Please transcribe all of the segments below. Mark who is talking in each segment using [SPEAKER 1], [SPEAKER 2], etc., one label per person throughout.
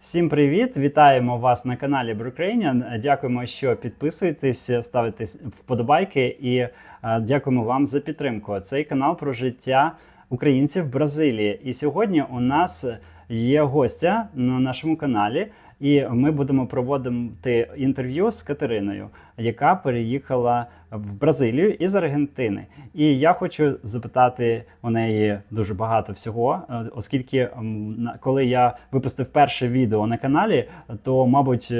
[SPEAKER 1] Всім привіт! Вітаємо вас на каналі Brooklanian. Дякуємо, що підписуєтесь, ставите вподобайки і дякуємо вам за підтримку. Цей канал про життя українців в Бразилії. І сьогодні у нас є гостя на нашому каналі, і ми будемо проводити інтерв'ю з Катериною, яка переїхала в Бразилію із Аргентини. І я хочу запитати у неї дуже багато всього, оскільки коли я випустив перше відео на каналі, то, мабуть,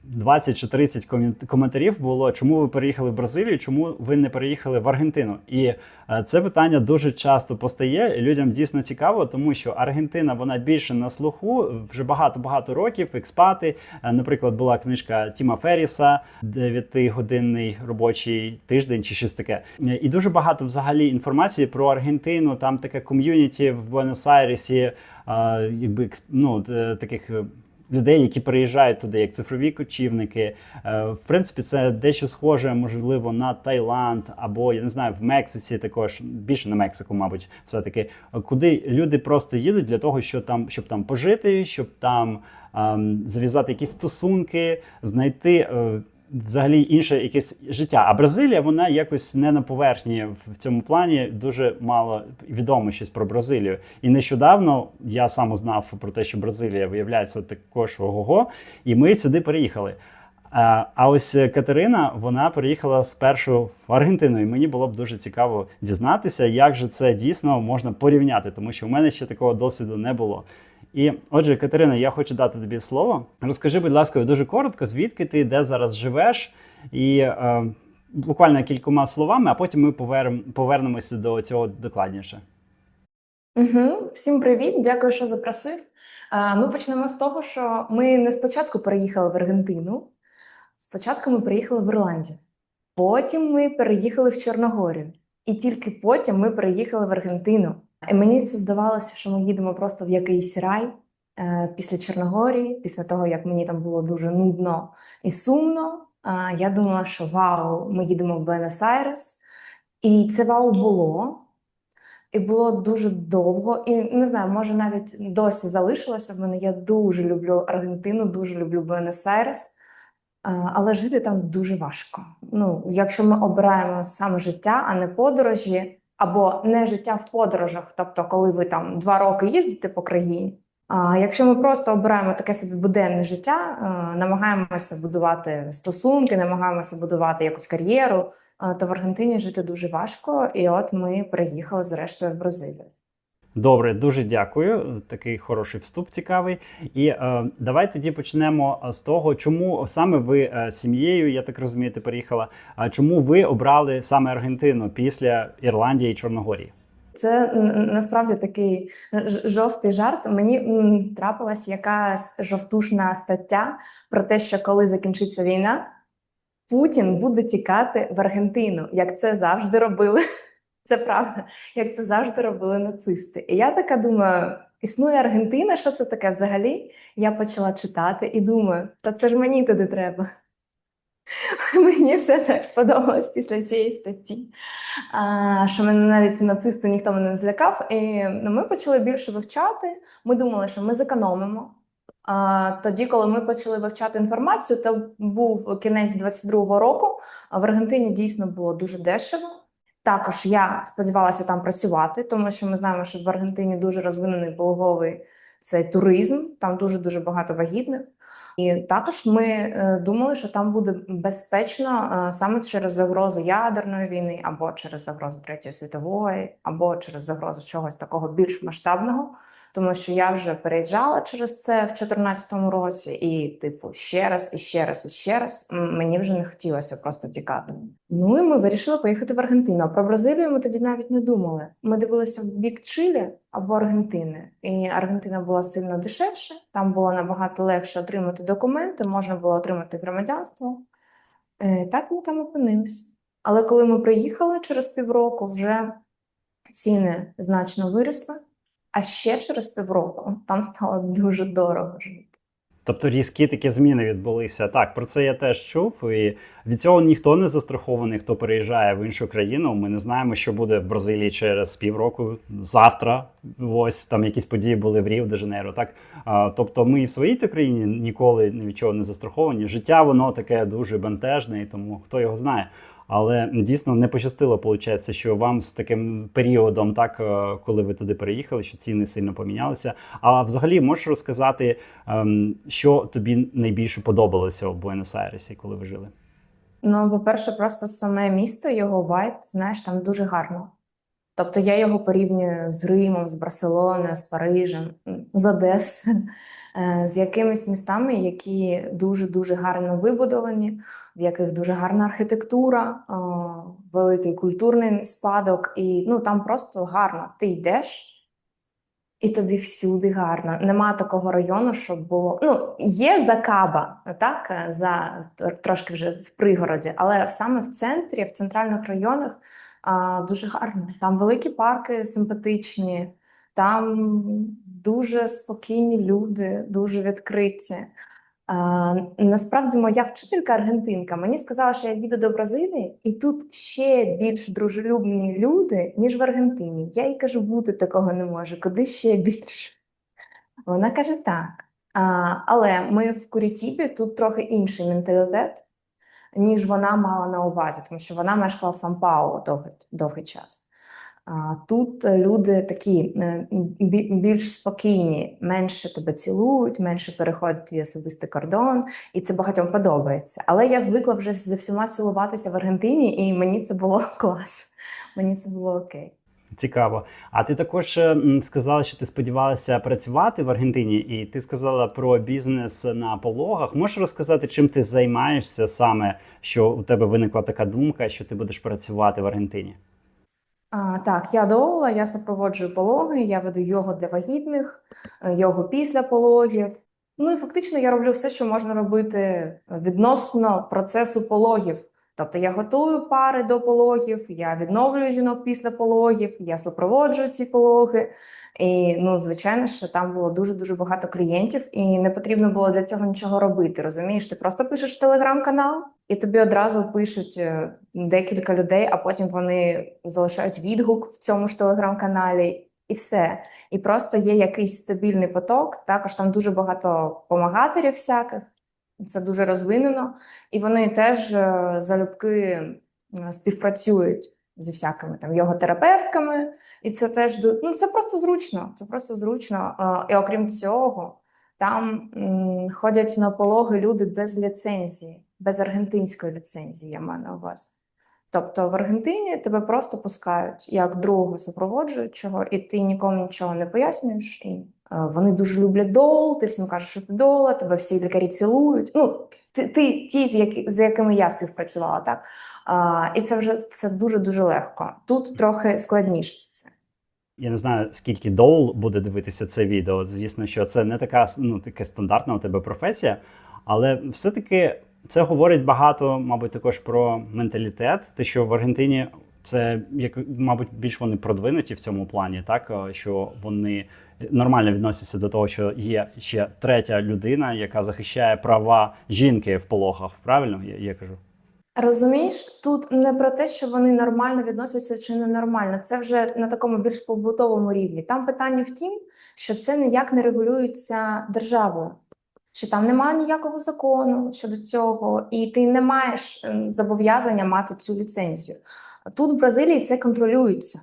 [SPEAKER 1] 20 чи 30 коментарів було, чому ви переїхали в Бразилію, чому ви не переїхали в Аргентину. І це питання дуже часто постає, і людям дійсно цікаво, тому що Аргентина, вона більше на слуху, вже багато-багато років, експати. Наприклад, була книжка Тіма Ферріса «9-годинний робочий тиждень» чи щось таке. І дуже багато взагалі інформації про Аргентину, там таке ком'юніті в Буенос-Айресі, таких людей, які приїжджають туди, як цифрові кочівники. В принципі, це дещо схоже, можливо, на Таїланд, або, я не знаю, в Мексиці також, більше на Мексику, мабуть, все-таки, куди люди просто їдуть для того, щоб там пожити, щоб там зав'язати якісь стосунки, знайти взагалі інше якесь життя. А Бразилія, вона якось не на поверхні в цьому плані, дуже мало відомо щось про Бразилію. І нещодавно я сам узнав про те, що Бразилія виявляється також ого-го, і ми сюди переїхали. А ось Катерина, вона переїхала спершу в Аргентину, і мені було б дуже цікаво дізнатися, як же це дійсно можна порівняти, тому що в мене ще такого досвіду не було. І, отже, Катерина, я хочу дати тобі слово. Розкажи, будь ласка, дуже коротко, звідки ти, де зараз живеш, і буквально кількома словами, а потім ми повернемося до цього докладніше.
[SPEAKER 2] Всім привіт, дякую, що запросив. Ми почнемо з того, що ми не спочатку переїхали в Аргентину, спочатку ми приїхали в Ірландію, потім ми переїхали в Чорногорію, і тільки потім ми переїхали в Аргентину. І мені це здавалося, що ми їдемо просто в якийсь рай після Чорногорії, після того, як мені там було дуже нудно і сумно. Я думала, що вау, ми їдемо в Буенос-Айрес. І це вау було. І було дуже довго. І не знаю, може навіть досі залишилося в мене. Я дуже люблю Аргентину, дуже люблю Буенос-Айрес. Але жити там дуже важко. Якщо ми обираємо саме життя, а не подорожі, або не життя в подорожах, тобто коли ви там 2 роки їздите по країні. А якщо ми просто обираємо таке собі буденне життя, намагаємося будувати стосунки, намагаємося будувати якусь кар'єру, то в Аргентині жити дуже важко. І от ми приїхали зрештою в Бразилію.
[SPEAKER 1] Добре, дуже дякую. Такий хороший вступ цікавий. І давай тоді почнемо з того, чому саме ви з сім'єю, я так розумію, ти переїхала, чому ви обрали саме Аргентину після Ірландії і Чорногорії?
[SPEAKER 2] Це насправді такий жовтий жарт. Мені трапилась якась жовтушна стаття про те, що коли закінчиться війна, Путін буде тікати в Аргентину, як це завжди робили. Це правда, як це завжди робили нацисти. І я така думаю, існує Аргентина, що це таке взагалі? Я почала читати і думаю, та це ж мені туди треба. Мені все так сподобалось після цієї статті, що мене навіть нацисти ніхто мене не злякав. І ми почали більше вивчати. Ми думали, що ми зекономимо. Тоді, коли ми почали вивчати інформацію, то був кінець 22-го року, а в Аргентині дійсно було дуже дешево. Також я сподівалася там працювати, тому що ми знаємо, що в Аргентині дуже розвинений пологовий цей туризм, там дуже-дуже багато вагітних. І також ми думали, що там буде безпечно саме через загрозу ядерної війни, або через загрозу Третьої світової, або через загрозу чогось такого більш масштабного. Тому що я вже переїжджала через це в 2014 році, і ще раз, і ще раз, і ще раз. Мені вже не хотілося просто тікати. І ми вирішили поїхати в Аргентину. А про Бразилію ми тоді навіть не думали. Ми дивилися в бік Чилі або Аргентини. І Аргентина була сильно дешевше, там було набагато легше отримати документи, можна було отримати громадянство. Так ми там опинилися. Але коли ми приїхали через півроку, вже ціни значно виросли. А ще через півроку там стало дуже дорого жити.
[SPEAKER 1] Тобто різкі такі зміни відбулися. Так, про це я теж чув. І від цього ніхто не застрахований, хто переїжджає в іншу країну. Ми не знаємо, що буде в Бразилії через півроку, завтра. Ось там якісь події були в Ріо-де-Жанейро. Так, тобто ми і в своїй країні ніколи ні від чого не застраховані. Життя воно таке дуже бентежне, і тому хто його знає. Але дійсно не пощастило, виходить, що вам з таким періодом, так, коли ви туди переїхали, що ціни сильно помінялися. А взагалі можеш розказати, що тобі найбільше подобалося в Буенос-Айресі, коли ви жили?
[SPEAKER 2] Ну, по-перше, просто саме місто, його вайб, знаєш, там дуже гарно. Тобто я його порівнюю з Римом, з Барселоною, з Парижем, з Одесою, з якимись містами, які дуже-дуже гарно вибудовані, в яких дуже гарна архітектура, великий культурний спадок, і ну, там просто гарно. Ти йдеш, і тобі всюди гарно. Нема такого району, щоб було. Ну, є Закаба, так, трошки вже в пригороді, але саме в центрі, в центральних районах дуже гарно. Там великі парки симпатичні, там дуже спокійні люди, дуже відкриті. Насправді, моя вчителька аргентинка мені сказала, що я їду до Бразилії, і тут ще більш дружелюбні люди, ніж в Аргентині. Я їй кажу, бути такого не може, куди ще більше. Вона каже, так. Але ми в Курітібі, тут трохи інший менталітет, ніж вона мала на увазі, тому що вона мешкала в Сан-Паулу довгий час. Тут люди такі більш спокійні, менше тебе цілують, менше переходять твій особистий кордон, і це багатьом подобається. Але я звикла вже зі всіма цілуватися в Аргентині, і мені це було клас, мені це було окей.
[SPEAKER 1] Цікаво. А ти також сказала, що ти сподівалася працювати в Аргентині, і ти сказала про бізнес на пологах. Можеш розказати, чим ти займаєшся саме, що у тебе виникла така думка, що ти будеш працювати в Аргентині?
[SPEAKER 2] Так, я доула, я супроводжую пологи, я веду йогу для вагітних, йогу після пологів. Ну і фактично я роблю все, що можна робити відносно процесу пологів. Тобто я готую пари до пологів, я відновлюю жінок після пологів, я супроводжую ці пологи. І, ну, звичайно, що там було дуже-дуже багато клієнтів, і не потрібно було для цього нічого робити, розумієш? Ти просто пишеш в телеграм-канал, і тобі одразу пишуть декілька людей, а потім вони залишають відгук в цьому ж телеграм-каналі, і все. І просто є якийсь стабільний поток, також там дуже багато помагаторів всяких, це дуже розвинено, і вони теж залюбки співпрацюють зі всякими там його-терапевтками, і це теж ну, це просто зручно. Це просто зручно. І окрім цього, там ходять на пологи люди без ліцензії, без аргентинської ліцензії, я маю на увазі. Тобто в Аргентині тебе просто пускають як другого супроводжуючого, і ти нікому нічого не пояснюєш. І вони дуже люблять доул, ти всім кажеш, що ти доула, тебе всі лікарі цілують. Ну, ті, з якими я співпрацювала, так? І це вже все дуже-дуже легко. Тут трохи складніше це.
[SPEAKER 1] Я не знаю, скільки доул буде дивитися це відео. Звісно, що це не така, ну, така стандартна у тебе професія, але все-таки це говорить багато, мабуть, також про менталітет. Те, що в Аргентині це, як, мабуть, більш вони продвинуті в цьому плані, так? Що вони нормально відносяться до того, що є ще третя людина, яка захищає права жінки в пологах. Правильно я кажу?
[SPEAKER 2] Розумієш, тут не про те, що вони нормально відносяться чи ненормально. Це вже на такому більш побутовому рівні. Там питання в тім, що це ніяк не регулюється державою. Що там немає ніякого закону щодо цього, і ти не маєш зобов'язання мати цю ліцензію. Тут в Бразилії це контролюється.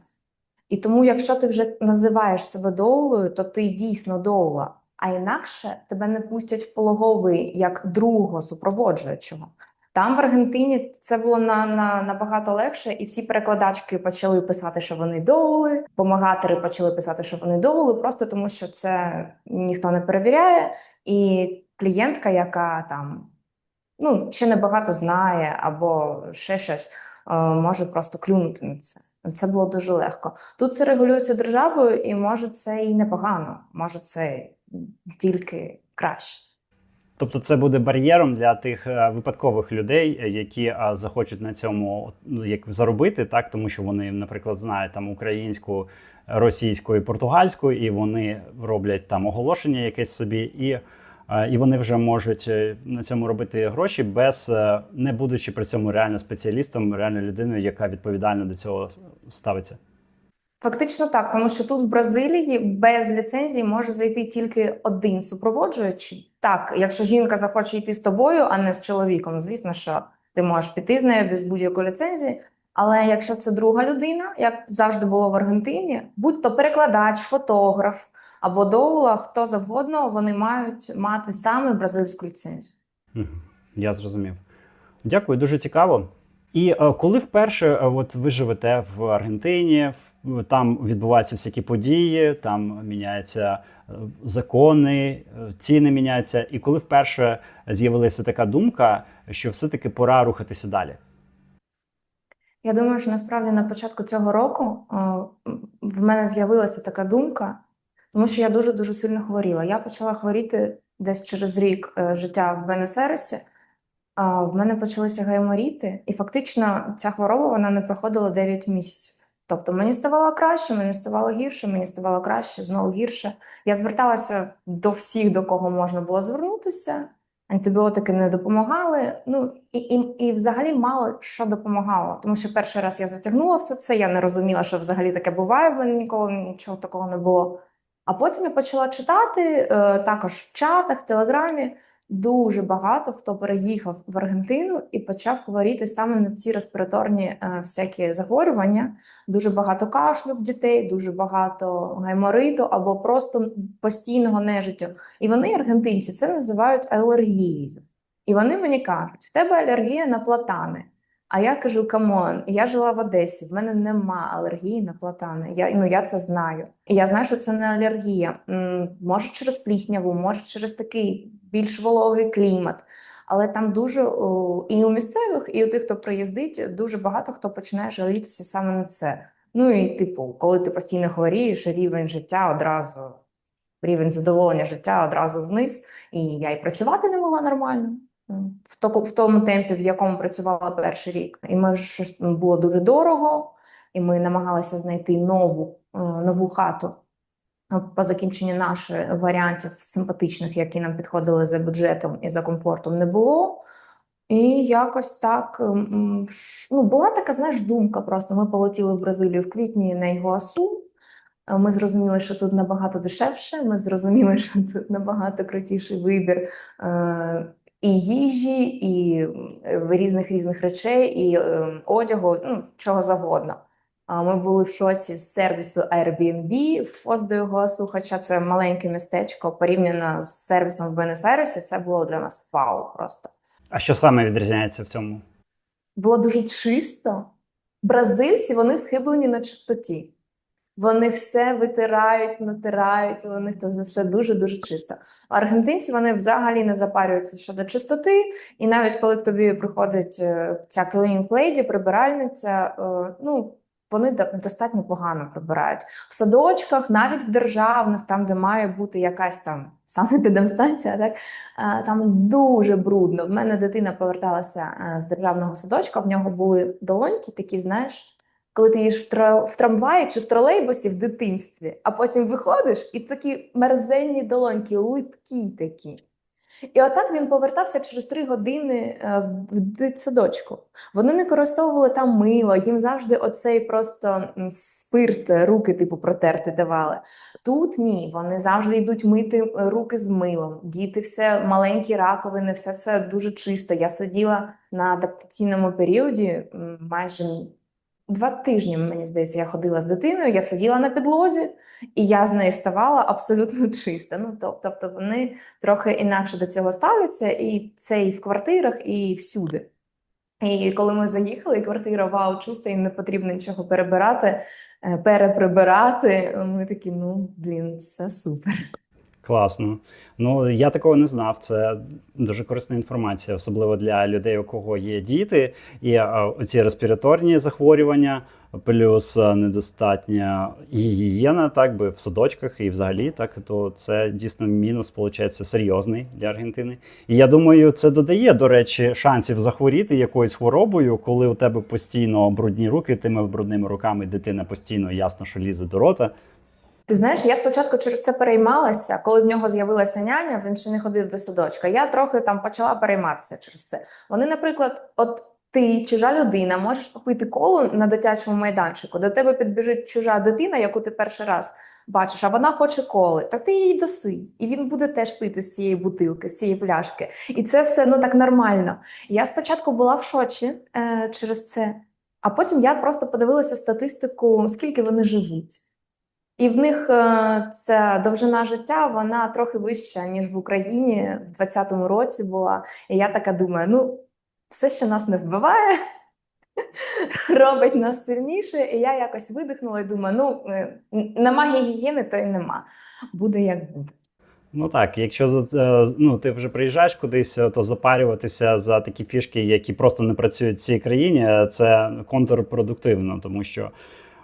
[SPEAKER 2] І тому, якщо ти вже називаєш себе доулою, то ти дійсно доула, а інакше тебе не пустять в пологовий як другого супроводжуючого. Там в Аргентині це було набагато легше, і всі перекладачки почали писати, що вони доули, помагатори почали писати, що вони доули, просто тому що це ніхто не перевіряє, і клієнтка, яка там, ну, ще небагато знає або ще щось, може просто клюнути на це. Це було дуже легко. Тут це регулюється державою, і може це і непогано, може це тільки краще.
[SPEAKER 1] Тобто це буде бар'єром для тих випадкових людей, які захочуть на цьому, ну, як заробити, так, тому що вони, наприклад, знають там українську, російську і португальську, і вони роблять там оголошення якесь собі і і вони вже можуть на цьому робити гроші, не будучи при цьому реально спеціалістом, реально людиною, яка відповідально до цього ставиться.
[SPEAKER 2] Фактично так, тому що тут в Бразилії без ліцензії може зайти тільки один супроводжуючий. Так, якщо жінка захоче йти з тобою, а не з чоловіком, звісно, що ти можеш піти з нею без будь-якої ліцензії. Але якщо це друга людина, як завжди було в Аргентині, будь-то перекладач, фотограф або доула, хто завгодно, вони мають мати саме бразильську ліцензію.
[SPEAKER 1] Я зрозумів. Дякую, дуже цікаво. І коли вперше от ви живете в Аргентині, там відбуваються всякі події, там міняються закони, ціни міняються. І коли вперше з'явилася така думка, що все-таки пора рухатися далі?
[SPEAKER 2] Я думаю, що насправді на початку цього року в мене з'явилася така думка, тому що я дуже-дуже сильно хворіла. Я почала хворіти десь через рік життя в Буенос-Айресі. В мене почалися гайморіти, і фактично ця хвороба вона не проходила 9 місяців. Тобто мені ставало краще, мені ставало гірше, мені ставало краще, знову гірше. Я зверталася до всіх, до кого можна було звернутися, антибіотики не допомагали, ну і взагалі мало що допомагало. Тому що перший раз я затягнула все це, я не розуміла, що взагалі таке буває, в мене ніколи нічого такого не було. А потім я почала читати, також в чатах, в Телеграмі, дуже багато хто переїхав в Аргентину і почав хворіти саме на ці респіраторні всякі захворювання. Дуже багато кашлю в дітей, дуже багато гаймориту або просто постійного нежиттю. І вони, аргентинці, це називають алергією. І вони мені кажуть, в тебе алергія на платани. А я кажу, камон, я жила в Одесі, в мене нема алергії на платани. Я це знаю. І я знаю, що це не алергія. Може через плісняву, може через такий більш вологий клімат. Але там дуже, і у місцевих, і у тих, хто приїздить, дуже багато хто починає жалітися саме на це. Ну і типу, коли ти постійно хворієш, рівень життя одразу, рівень задоволення життя одразу вниз. І я і працювати не могла нормально. В тому темпі, в якому працювала перший рік. І ми вже було дуже дорого, і ми намагалися знайти нову хату по закінченню наших варіантів симпатичних, які нам підходили за бюджетом і за комфортом, не було. І якось так, була така, знаєш, думка просто. Ми полетіли в Бразилію в квітні на Ігуасу. Ми зрозуміли, що тут набагато дешевше, ми зрозуміли, що тут набагато крутіший вибір і їжі, і різних речей, і одягу, чого завгодно. Ми були в шоці з сервісу Airbnb в Фос-де-Ігуасу, хоча це маленьке містечко, порівняно з сервісом в Буенос-Айресі, це було для нас вау просто.
[SPEAKER 1] А що саме відрізняється в цьому?
[SPEAKER 2] Було дуже чисто. Бразильці, вони схиблені на чистоті. Вони все витирають, натирають, у них це все дуже-дуже чисто. Аргентинці, вони взагалі не запарюються щодо чистоти, і навіть коли к тобі приходить ця cleaning lady, прибиральниця, вони достатньо погано прибирають. В садочках, навіть в державних, там, де має бути якась там санепідемстанція, так, там дуже брудно. В мене дитина поверталася з державного садочка, в нього були долоньки такі, знаєш, коли ти їдеш в трамваї чи в тролейбусі в дитинстві, а потім виходиш, і такі мерзенні долоньки, липкі такі. І отак він повертався через 3 години в дитсадочку. Вони не використовували там мило, їм завжди оцей просто спирт, руки типу протерти давали. Тут ні, вони завжди йдуть мити руки з милом. Діти все, маленькі раковини, все це дуже чисто. Я сиділа на адаптаційному періоді майже 2 тижні, мені здається, я ходила з дитиною, я сиділа на підлозі, і я з нею вставала абсолютно чисто. Тобто вони трохи інакше до цього ставляться, і це і в квартирах, і всюди. І коли ми заїхали, і квартира, вау, чиста, і не потрібно нічого перебирати, переприбирати, ми такі, це супер.
[SPEAKER 1] Класно. Я такого не знав. Це дуже корисна інформація, особливо для людей, у кого є діти. І оці респіраторні захворювання, плюс недостатня гігієна, так би в садочках і взагалі, так, то це дійсно мінус, виходить, серйозний для Аргентини. І я думаю, це додає, до речі, шансів захворіти якоюсь хворобою, коли у тебе постійно брудні руки, тими брудними руками дитина постійно, ясно, що лізе до рота.
[SPEAKER 2] Ти знаєш, я спочатку через це переймалася, коли в нього з'явилася няня, він ще не ходив до садочка. Я трохи там почала перейматися через це. Вони, наприклад, от ти, чужа людина, можеш попити колу на дитячому майданчику, до тебе підбіжить чужа дитина, яку ти перший раз бачиш, а вона хоче коли, так ти їй даси. І він буде теж пити з цієї бутилки, з цієї пляшки. І це все ну так нормально. Я спочатку була в шоці через це, а потім я просто подивилася статистику, скільки вони живуть. І в них ця довжина життя, вона трохи вища, ніж в Україні в 2020 році була. І я така думаю, ну, все, що нас не вбиває, робить нас сильніше. І я якось видихнула і думаю, ну, нема гігієни, то й нема. Буде як буде.
[SPEAKER 1] Ну так, якщо ну, ти вже приїжджаєш кудись, то запарюватися за такі фішки, які просто не працюють в цій країні, це контрпродуктивно, тому що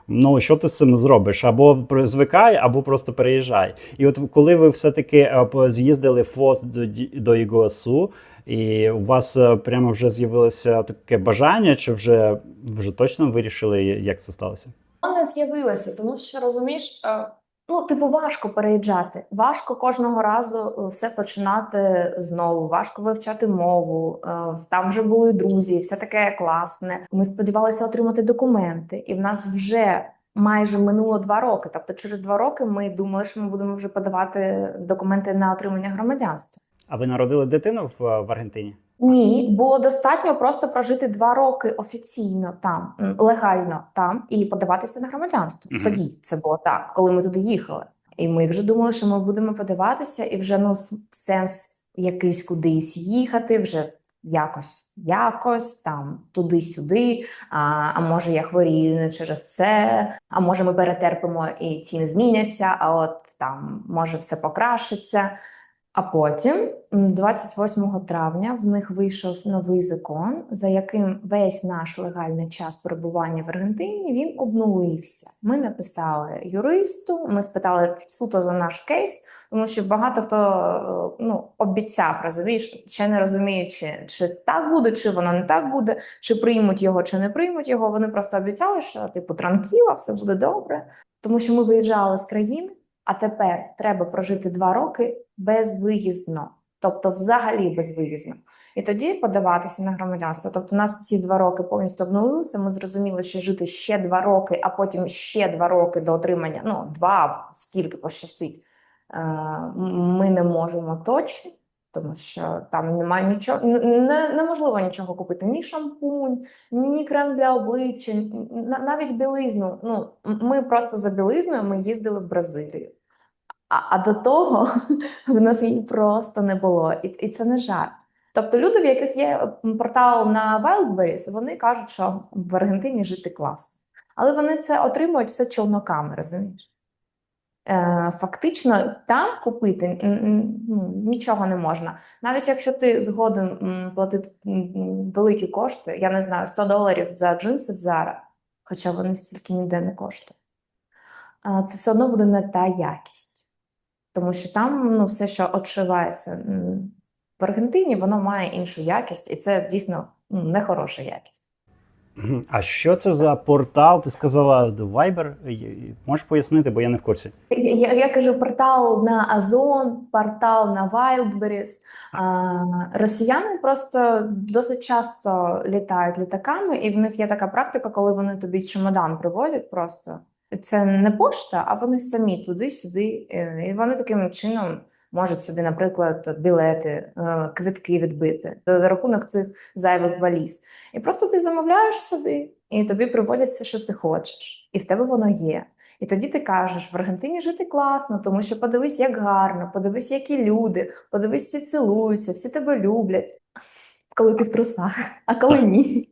[SPEAKER 1] ну, що ти з цим зробиш? Або звикай, або просто переїжджай. І от коли ви все-таки з'їздили в ФОС до Ігуасу, і у вас прямо вже з'явилося таке бажання, чи вже точно вирішили, як це сталося?
[SPEAKER 2] Вона з'явилася, тому що, розумієш, ну, типу, важко переїжджати. Важко кожного разу все починати знову. Важко вивчати мову. Там вже були друзі, все таке класне. Ми сподівалися отримати документи, і в нас вже майже минуло 2 роки. Тобто через 2 роки ми думали, що ми будемо вже подавати документи на отримання громадянства.
[SPEAKER 1] А ви народили дитину в Аргентині?
[SPEAKER 2] Ні, було достатньо просто прожити 2 роки офіційно там, легально там, і подаватися на громадянство.
[SPEAKER 1] Мгм.
[SPEAKER 2] Тоді це було так, коли ми туди їхали. І ми вже думали, що ми будемо подаватися, і вже ну сенс якийсь кудись їхати, вже якось там туди-сюди. А може я хворію не через це, а може ми перетерпимо і ціни зміняться, а от там може все покращиться. А потім, 28 травня, в них вийшов новий закон, за яким весь наш легальний час перебування в Аргентині, він обнулився. Ми написали юристу, ми спитали суто за наш кейс, тому що багато хто ну, обіцяв, розумієш, ще не розуміючи, чи так буде, чи воно не так буде, чи приймуть його, чи не приймуть його. Вони просто обіцяли, що типу транкіла, все буде добре. Тому що ми виїжджали з країни, а тепер треба прожити 2 роки безвиїзно, тобто взагалі безвиїзно. І тоді подаватися на громадянство. Тобто у нас ці 2 роки повністю обнулилися, ми зрозуміли, що жити ще 2 роки, а потім ще 2 роки до отримання, ну 2, скільки пощастить, ми не можемо точно. Тому що там немає нічого, неможливо нічого купити, ні шампунь, ні крем для обличчя, навіть білизну. Ну, ми просто за білизною ми їздили в Бразилію. А до того в нас її просто не було. І це не жарт. Тобто люди, в яких є портал на Wildberries, вони кажуть, що в Аргентині жити класно. Але вони це отримують все челноками, розумієш? Фактично там купити нічого не можна. Навіть якщо ти згоден платити великі кошти, я не знаю, $100 за джинси в Zara, хоча вони стільки ніде не коштують, це все одно буде не та якість. Тому що там ну, все, що отшивається в Аргентині, воно має іншу якість, і це дійсно нехороша якість.
[SPEAKER 1] А що це за портал? Ти сказала Viber? Можеш пояснити, бо я не в курсі.
[SPEAKER 2] Я кажу портал на Озон, портал на Wildberries. Росіяни просто досить часто літають літаками, і в них є така практика, коли вони тобі чемодан привозять просто. Це не пошта, а вони самі туди-сюди. І вони таким чином можуть собі, наприклад, білети, квитки відбити за рахунок цих зайвих валіз. І просто ти замовляєш собі, і тобі привозять все, що ти хочеш. І в тебе воно є. І тоді ти кажеш, в Аргентині жити класно, тому що подивись, як гарно, подивись, які люди, подивись, всі цілуються, всі тебе люблять, коли ти в трусах, а коли ні.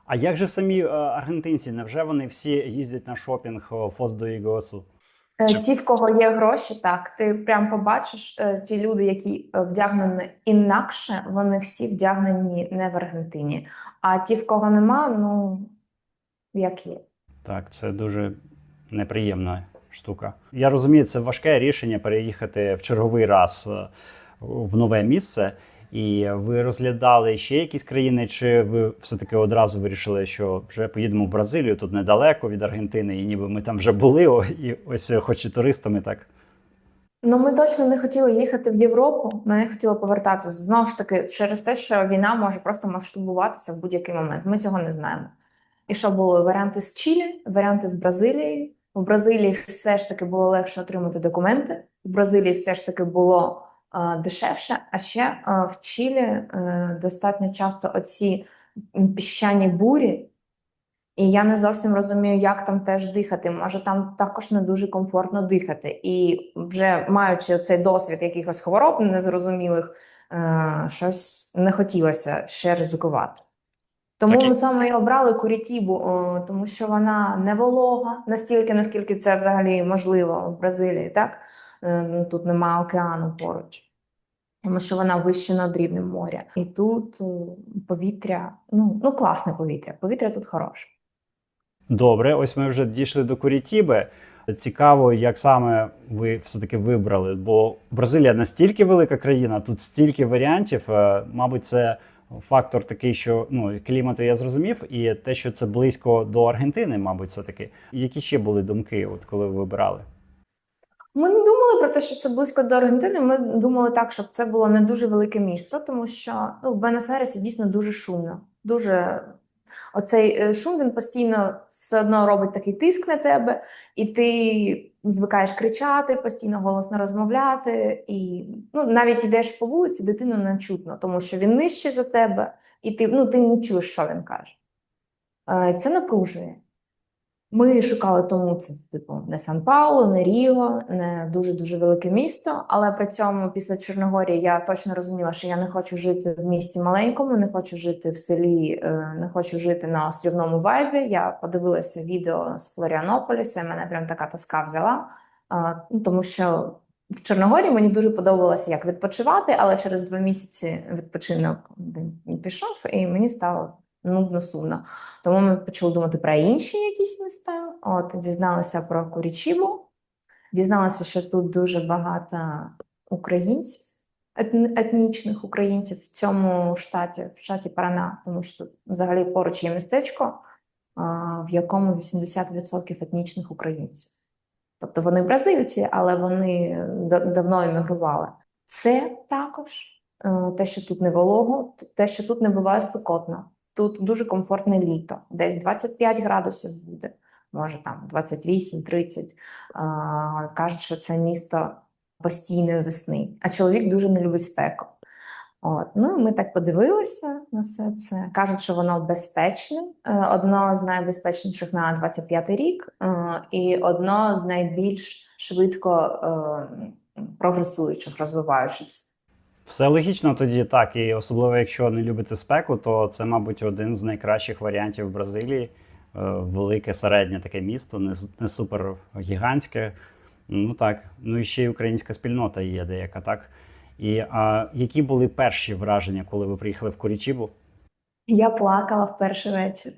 [SPEAKER 1] А як же самі аргентинці? Невже вони всі їздять на шопінг в Фос до Ігуасу?
[SPEAKER 2] Ті, в кого є гроші, так, ти прям побачиш, ті люди, які вдягнені інакше, вони всі вдягнені не в Аргентині. А ті, в кого нема, ну, як є.
[SPEAKER 1] Так, це дуже неприємна штука. Я розумію, це важке рішення переїхати в черговий раз в нове місце. І ви розглядали ще якісь країни, чи ви все-таки одразу вирішили, що вже поїдемо в Бразилію, тут недалеко від Аргентини, і ніби ми там вже були, і ось хоч і туристами так.
[SPEAKER 2] Ну, ми точно не хотіли їхати в Європу, ми не хотіли повертатися. Знову ж таки, через те, що війна може просто масштабуватися в будь-який момент. Ми цього не знаємо. І що були варіанти з Чилі, варіанти з Бразилією. В Бразилії все ж таки було легше отримати документи. В Бразилії все ж таки було дешевше. А ще в Чилі достатньо часто оці піщані бурі. І я не зовсім розумію, як там теж дихати. Може, там також не дуже комфортно дихати. І вже маючи цей досвід якихось хвороб незрозумілих, щось не хотілося ще ризикувати. Тому
[SPEAKER 1] Так,
[SPEAKER 2] ми саме і обрали Курітібу, тому що вона не волога, настільки, наскільки це взагалі можливо в Бразилії, так? Тут немає океану поруч. Тому що вона вище над рівнем моря. І тут повітря, ну класне повітря. Повітря тут хороше.
[SPEAKER 1] добре, ось ми вже дійшли до Курітіби. Цікаво, як саме ви все-таки вибрали, бо Бразилія настільки велика країна, тут стільки варіантів. Мабуть, це фактор такий, що клімату я зрозумів, і те, що це близько до Аргентини, мабуть, все-таки. Які ще були думки, от коли ви вибирали?
[SPEAKER 2] Ми не думали про те, що це близько до Аргентини. Ми думали так, щоб це було не дуже велике місто, тому що в Буенос-Айресі дійсно дуже шумно. Дуже оцей шум він постійно все одно робить такий тиск на тебе, і ти звикаєш кричати, постійно голосно розмовляти. І навіть йдеш по вулиці, дитину не чутно, тому що він нижче за тебе, і ти не чуєш, що він каже. Це напружує. Ми шукали тому це, типу, не Сан-Паулу, не Ріго, не дуже-дуже велике місто, але при цьому після Чорногорії я точно розуміла, що я не хочу жити в місті маленькому, не хочу жити в селі, не хочу жити на острівному вайбі. Я подивилася відео з Флоріанополіса, і мене прям така тоска взяла, тому що в Чорногорії мені дуже подобалося, як відпочивати, але через 2 місяці відпочинок пішов, і мені стало нудно, сумно. Тому ми почали думати про інші якісь міста. От, дізналися про Курічібу, дізналися, що тут дуже багато українців, етнічних українців в цьому штаті, в штаті Парана, тому що тут взагалі поруч є містечко, в якому 80% етнічних українців. Тобто вони бразильці, але вони давно емігрували. Це також те, що тут не волого, те, що тут не буває спекотно. Тут дуже комфортне літо, десь 25 градусів буде, може там 28-30. Кажуть, що це місто постійної весни, а чоловік дуже не любить спеку. Ми так подивилися на все це. Кажуть, що воно безпечне, одно з найбезпечніших на 25-й рік, і одно з найбільш швидко прогресуючих, розвиваючихся.
[SPEAKER 1] Все логічно тоді так, і особливо якщо не любите спеку, то це, мабуть, один з найкращих варіантів в Бразилії. Велике середнє таке місто, не супер гігантське. Ну так, і ще й українська спільнота є деяка, так? І які були перші враження, коли ви приїхали в Курічібу?
[SPEAKER 2] Я плакала в перший вечір.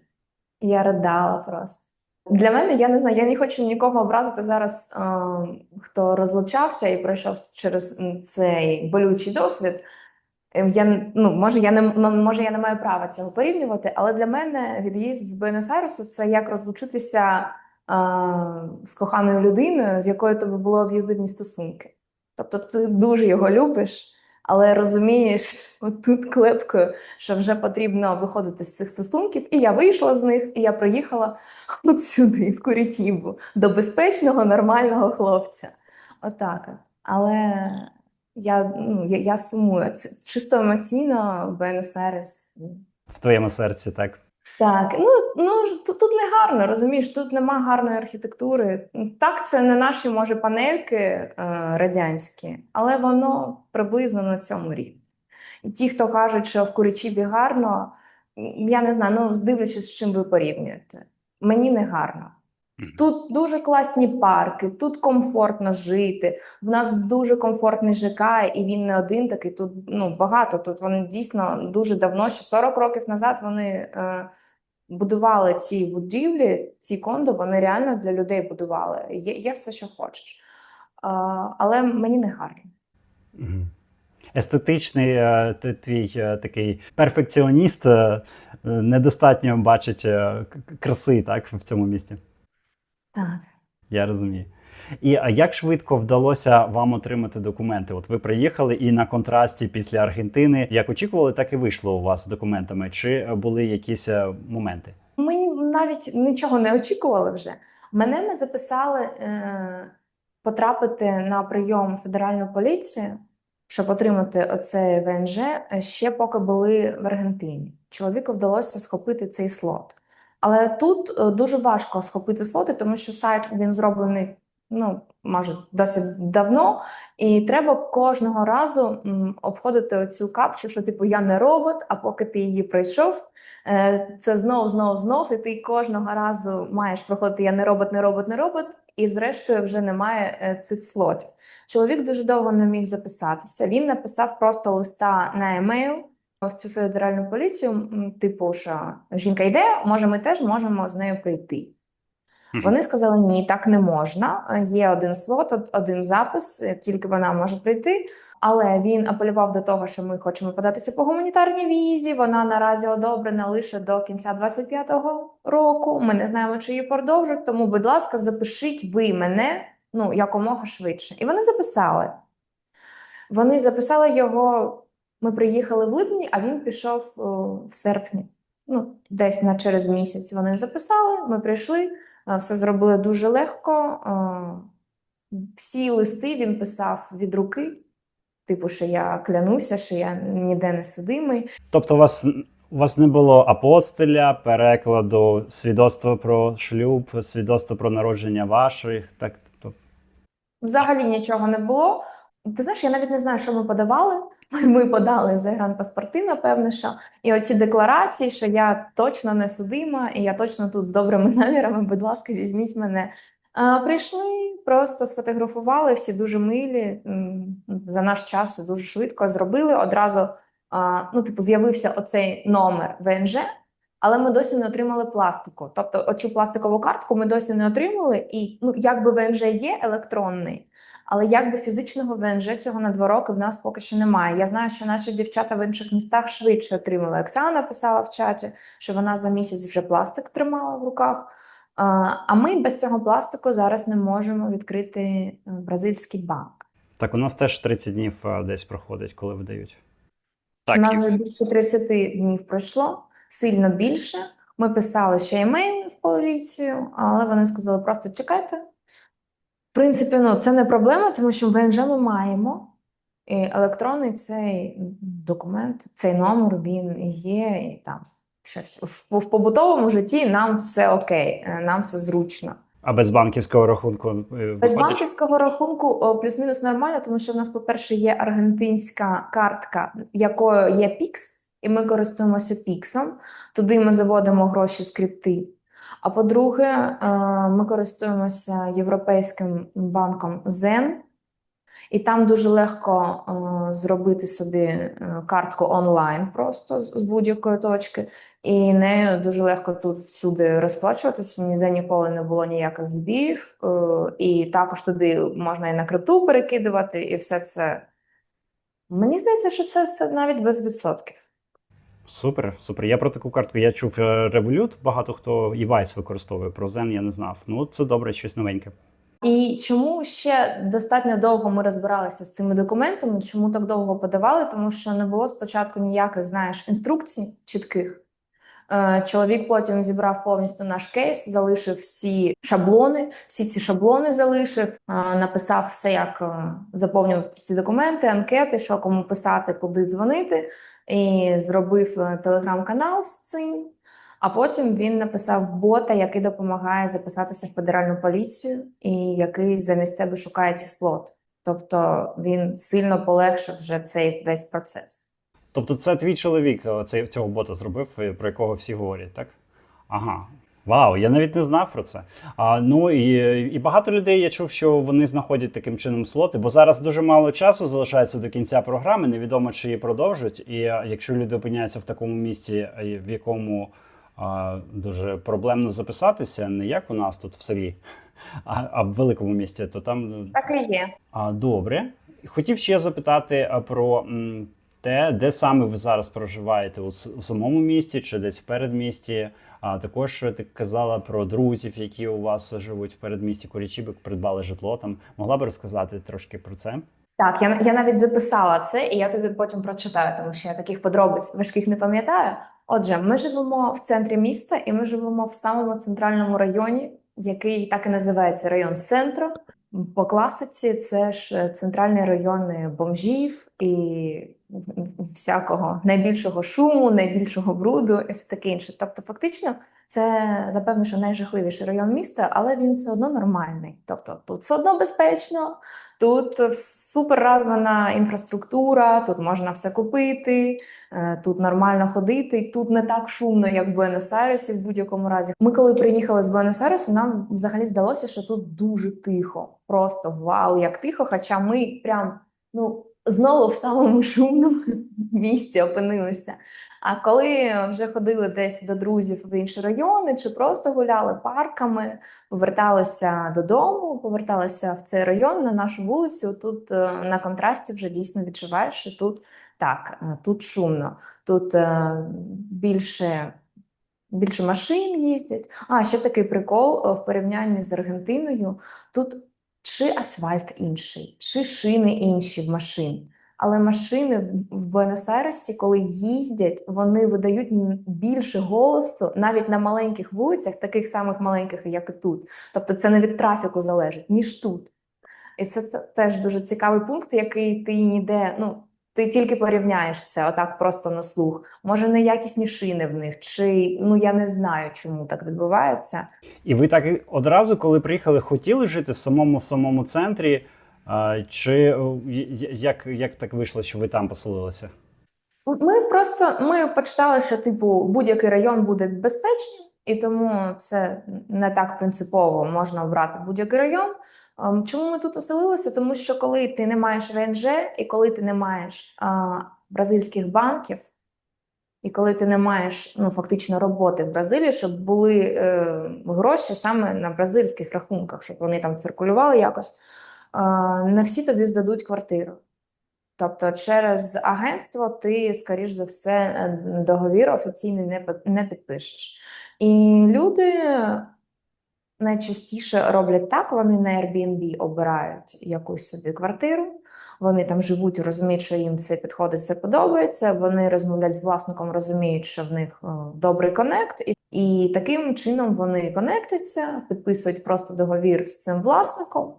[SPEAKER 2] Я ридала просто. Для мене, я не знаю, я не хочу нікого образити зараз, хто розлучався і пройшов через цей болючий досвід. Може, я не маю права цього порівнювати, але для мене від'їзд з Буенос-Айресу – це як розлучитися з коханою людиною, з якою тобі були об'єзивні стосунки. Тобто ти дуже його любиш, але розумієш отут клепкою, що вже потрібно виходити з цих стосунків. І я вийшла з них, і я приїхала от сюди, в Курітібу, до безпечного, нормального хлопця. Отак. Але я сумую. Це чисто емоційно Буенос-Айрес.
[SPEAKER 1] В твоєму серці, так?
[SPEAKER 2] Так, тут не гарно, розумієш, тут нема гарної архітектури. Так, це не наші, може, панельки радянські, але воно приблизно на цьому рівні. І ті, хто кажуть, що в Курічібі гарно, я не знаю, дивлячись, з чим ви порівнюєте. Мені не гарно. Тут дуже класні парки, тут комфортно жити. В нас дуже комфортний ЖК, і він не один такий, тут багато. Тут вони дійсно дуже давно, ще 40 років назад вони будували ці будівлі, ці кондо, вони реально для людей будували. Є все, що хочеш. Але мені не гарно.
[SPEAKER 1] естетичний твій такий перфекціоніст недостатньо бачить краси, так, в цьому місті.
[SPEAKER 2] Так.
[SPEAKER 1] Я розумію. І як швидко вдалося вам отримати документи? От ви приїхали і на контрасті після Аргентини, як очікували, так і вийшло у вас з документами. Чи були якісь моменти?
[SPEAKER 2] Ми навіть нічого не очікували вже. Ми записали потрапити на прийом в федеральну поліцію, щоб отримати оцей ВНЖ, ще поки були в Аргентині. Чоловіку вдалося схопити цей слот. Але тут дуже важко схопити слоти, тому що сайт він зроблений, ну, може, досить давно, і треба кожного разу обходити оцю капчу, що типу я не робот, а поки ти її пройшов, це знов, і ти кожного разу маєш проходити я не робот, не робот, не робот, і зрештою вже немає цих слотів. Чоловік дуже довго не міг записатися. Він написав просто листа на емейл в цю федеральну поліцію, типу, що жінка йде, може ми теж можемо з нею прийти. Вони сказали, ні, так не можна, є один слот, один запис, тільки вона може прийти. Але він апелював до того, що ми хочемо податися по гуманітарній візі, вона наразі одобрена лише до кінця 25-го року, ми не знаємо, чи її продовжать, тому, будь ласка, запишіть ви мене, ну, якомога швидше. І вони записали. Вони записали його, ми приїхали в липні, а він пішов в серпні. Ну, десь через місяць вони записали, ми прийшли, все зробили дуже легко. Всі листи він писав від руки, типу, що я клянуся, що я ніде не судимий.
[SPEAKER 1] Тобто у вас не було апостиля, перекладу, свідоцтва про шлюб, свідоцтва про народження ваших, так?
[SPEAKER 2] Взагалі нічого не було. Ти знаєш, я навіть не знаю, що ми подавали. Ми подали загранпаспорти, напевно, що. І оці декларації, що я точно не судима, і я точно тут з добрими намірами, будь ласка, візьміть мене. Прийшли, просто сфотографували, всі дуже милі, за наш час дуже швидко зробили. Одразу, ну, типу, з'явився оцей номер ВНЖ, але ми досі не отримали пластику. Тобто оцю пластикову картку ми досі не отримали, і, ну, якби ВНЖ є електронний, але якби фізичного ВНЖ цього на 2 роки в нас поки що немає. Я знаю, що наші дівчата в інших містах швидше отримали. Оксана писала в чаті, що вона за місяць вже пластик тримала в руках. А ми без цього пластику зараз не можемо відкрити бразильський банк.
[SPEAKER 1] Так, у нас теж 30 днів десь проходить, коли видають.
[SPEAKER 2] Так, у нас вже більше 30 днів пройшло, сильно більше. Ми писали ще емейли в поліцію, але вони сказали, просто чекайте. В принципі, ну, це не проблема, тому що ВНЖ ми маємо. І електронний цей документ, цей номер, він є, і там щось. В побутовому житті нам все окей, нам все зручно.
[SPEAKER 1] А без банківського рахунку
[SPEAKER 2] Без банківського рахунку плюс-мінус нормально, тому що в нас, по-перше, є аргентинська картка, якою є PIX, і ми користуємося PIX-ом. Туди ми заводимо гроші з крипти. А по-друге, ми користуємося європейським банком Zen, і там дуже легко зробити собі картку онлайн просто з будь-якої точки. І нею дуже легко тут всюди розплачуватися, ніде ніколи не було ніяких збіїв. І також туди можна і на крипту перекидувати, і все це. Мені здається, що це все навіть без відсотків.
[SPEAKER 1] Супер, супер. Я про таку картку, я чув Revolut, багато хто і Vice використовує, про Zen я не знав. Ну, це добре, щось новеньке.
[SPEAKER 2] І чому ще достатньо довго ми розбиралися з цими документами, чому так довго подавали? Тому що не було спочатку ніяких, знаєш, інструкцій чітких. Чоловік потім зібрав повністю наш кейс, залишив всі шаблони, всі ці шаблони залишив, написав все, як заповнювати ці документи, анкети, що кому писати, куди дзвонити, і зробив телеграм-канал з цим. А потім він написав бота, який допомагає записатися в федеральну поліцію і який замість тебе шукає ці слот. Тобто він сильно полегшив вже цей весь процес.
[SPEAKER 1] Тобто це твій чоловік цього бота зробив, про якого всі говорять, так? Ага. Вау, я навіть не знав про це. Ну і багато людей я чув, що вони знаходять таким чином слоти, бо зараз дуже мало часу залишається до кінця програми, невідомо, чи її продовжать. І якщо люди опиняються в такому місці, в якому дуже проблемно записатися, не як у нас тут в селі, а в великому місті, то там...
[SPEAKER 2] Так і є.
[SPEAKER 1] Добре. Хотів ще запитати про те, де саме ви зараз проживаєте, у самому місті чи десь в передмісті. А також ти казала про друзів, які у вас живуть в передмісті Курячибок, придбали житло там. Могла б розказати трошки про це?
[SPEAKER 2] Так, я навіть записала це, і я тобі потім прочитаю, тому що я таких подробиць важких не пам'ятаю. Отже, ми живемо в центрі міста, і ми живемо в самому центральному районі, який так і називається район Центру. По класиці це ж центральний район бомжів і всякого найбільшого шуму, найбільшого бруду і все таке інше. Тобто, фактично, це, напевно, що найжахливіший район міста, але він все одно нормальний. Тобто тут все одно безпечно, тут супер розвинена інфраструктура, тут можна все купити, тут нормально ходити, і тут не так шумно, як в Буенос-Айресі в будь-якому разі. Ми коли приїхали з Буенос-Айресу, нам взагалі здалося, що тут дуже тихо. Просто вау, як тихо, хоча ми прям, знову в самому шумному місці опинилися. А коли вже ходили десь до друзів в інші райони, чи просто гуляли парками, поверталися додому, поверталися в цей район, на нашу вулицю, тут на контрасті вже дійсно відчуваєш, що тут так, тут шумно, тут більше машин їздять. А, ще такий прикол в порівнянні з Аргентиною. Тут чи асфальт інший, чи шини інші в машин. Але машини в Буенос-Айресі, коли їздять, вони видають більше голосу навіть на маленьких вулицях, таких самих маленьких, як і тут. Тобто це не від трафіку залежить, ніж тут. І це теж дуже цікавий пункт, який ти ніде, ти тільки порівняєш це отак просто на слух. Може, неякісні шини в них, чи, я не знаю, чому так відбувається.
[SPEAKER 1] І ви так одразу, коли приїхали, хотіли жити в самому центрі, чи як так вийшло, що ви там поселилися?
[SPEAKER 2] Ми почитали, що типу будь-який район буде безпечним, і тому це не так принципово, можна обрати будь-який район. Чому ми тут оселилися? Тому що коли ти не маєш ВНЖ, і коли ти не маєш бразильських банків, і коли ти не маєш фактично роботи в Бразилії, щоб були гроші саме на бразильських рахунках, щоб вони там циркулювали якось, не всі тобі здадуть квартиру. Тобто через агентство ти, скоріш за все, договір офіційний не підпишеш. І люди найчастіше роблять так, вони на Airbnb обирають якусь собі квартиру, вони там живуть, розуміють, що їм все підходить, все подобається, вони розмовляють з власником, розуміють, що в них добрий коннект, і таким чином вони коннектяться, підписують просто договір з цим власником,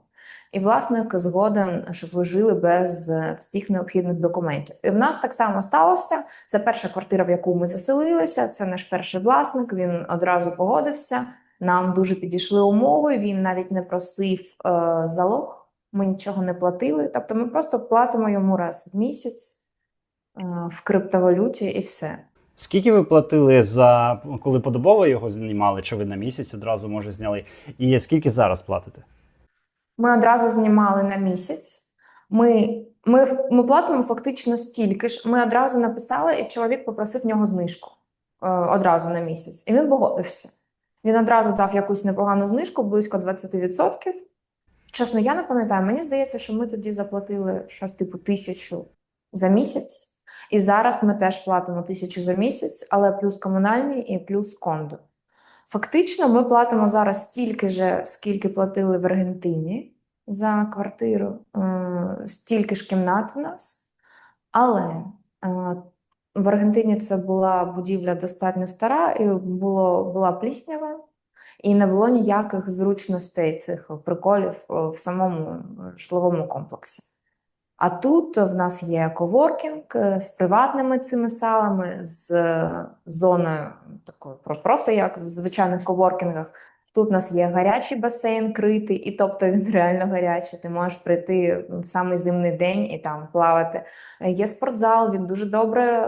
[SPEAKER 2] і власник згоден, щоб ви жили без всіх необхідних документів. І в нас так само сталося. Це перша квартира, в яку ми заселилися, це наш перший власник, він одразу погодився. Нам дуже підійшли умови, він навіть не просив залог, ми нічого не платили. Тобто ми просто платимо йому раз в місяць в криптовалюті і все.
[SPEAKER 1] Скільки ви платили коли подобово його знімали, чи ви на місяць одразу, може, зняли? І скільки зараз платите?
[SPEAKER 2] Ми одразу знімали на місяць. Ми платимо фактично стільки ж. Ми одразу написали, і чоловік попросив в нього знижку одразу на місяць. І він погодився. Він одразу дав якусь непогану знижку, близько 20%. Чесно, я не пам'ятаю, мені здається, що ми тоді заплатили щось типу 1000 за місяць. І зараз ми теж платимо 1000 за місяць, але плюс комунальні і плюс кондо. Фактично, ми платимо зараз стільки ж, скільки платили в Аргентині за квартиру, стільки ж кімнат в нас. Але в Аргентині це була будівля достатньо стара, і була пліснява, і не було ніяких зручностей цих приколів в самому житловому комплексі. А тут в нас є коворкінг з приватними цими салами, з зоною такою, просто як в звичайних коворкінгах. Тут у нас є гарячий басейн критий, і тобто він реально гарячий. Ти можеш прийти в самий зимний день і там плавати. Є спортзал, він дуже добре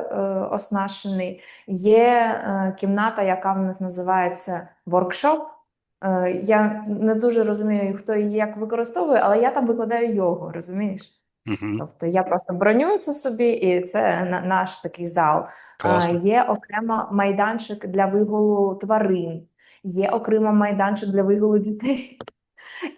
[SPEAKER 2] оснащений. Є кімната, яка в них називається воркшоп. Я не дуже розумію, хто її як використовує, але я там викладаю йогу, розумієш? Тобто я просто бронюю це собі, і це наш такий зал. Є окремо майданчик для вигулу тварин, є окремо майданчик для вигулу дітей,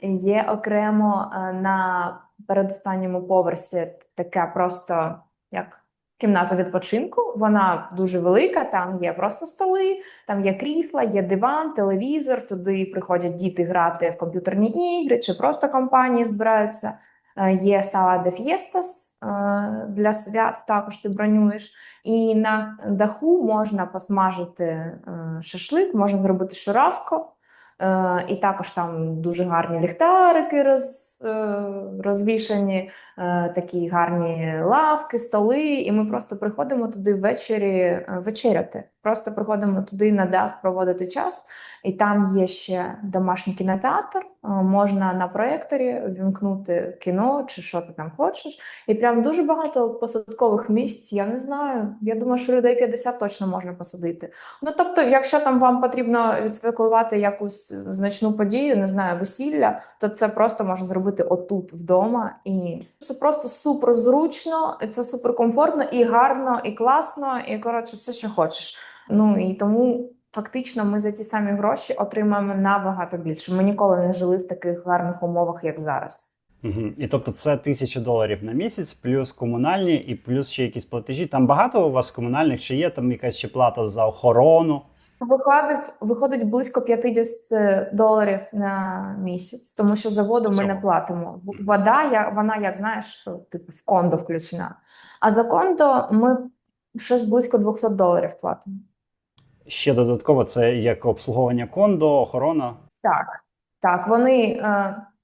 [SPEAKER 2] є окремо на передостанньому поверсі таке просто як кімната відпочинку. Вона дуже велика, там є просто столи, там є крісла, є диван, телевізор, туди приходять діти грати в комп'ютерні ігри, чи просто компанії збираються. Є сала де фієстас для свят, також ти бронюєш. І на даху можна посмажити шашлик, можна зробити шураско. І також там дуже гарні ліхтарики розвішані, такі гарні лавки, столи. І ми просто приходимо туди ввечері вечеряти. Просто приходимо туди на дах проводити час. І там є ще домашній кінотеатр. Можна на проєкторі вімкнути кіно чи що ти там хочеш. І прям дуже багато посадкових місць, я не знаю. Я думаю, що людей 50 точно можна посадити. Ну, тобто, якщо там вам потрібно відсвяткувати якусь значну подію, не знаю, весілля, то це просто можна зробити отут, вдома. І це просто супер зручно, це супер комфортно, і гарно, і класно, і, коротше, все, що хочеш. Ну, і тому фактично ми за ті самі гроші отримаємо набагато більше. Ми ніколи не жили в таких гарних умовах, як зараз.
[SPEAKER 1] Угу. І тобто це $1000 на місяць, плюс комунальні і плюс ще якісь платежі. Там багато у вас комунальних, чи є там якась ще плата за охорону?
[SPEAKER 2] Виходить близько $50 на місяць, тому що за воду ми не платимо. Вода, вона, як знаєш, типу в кондо включена. А за кондо ми щось близько $200 платимо.
[SPEAKER 1] Ще додатково це як обслуговування кондо, охорона?
[SPEAKER 2] Так,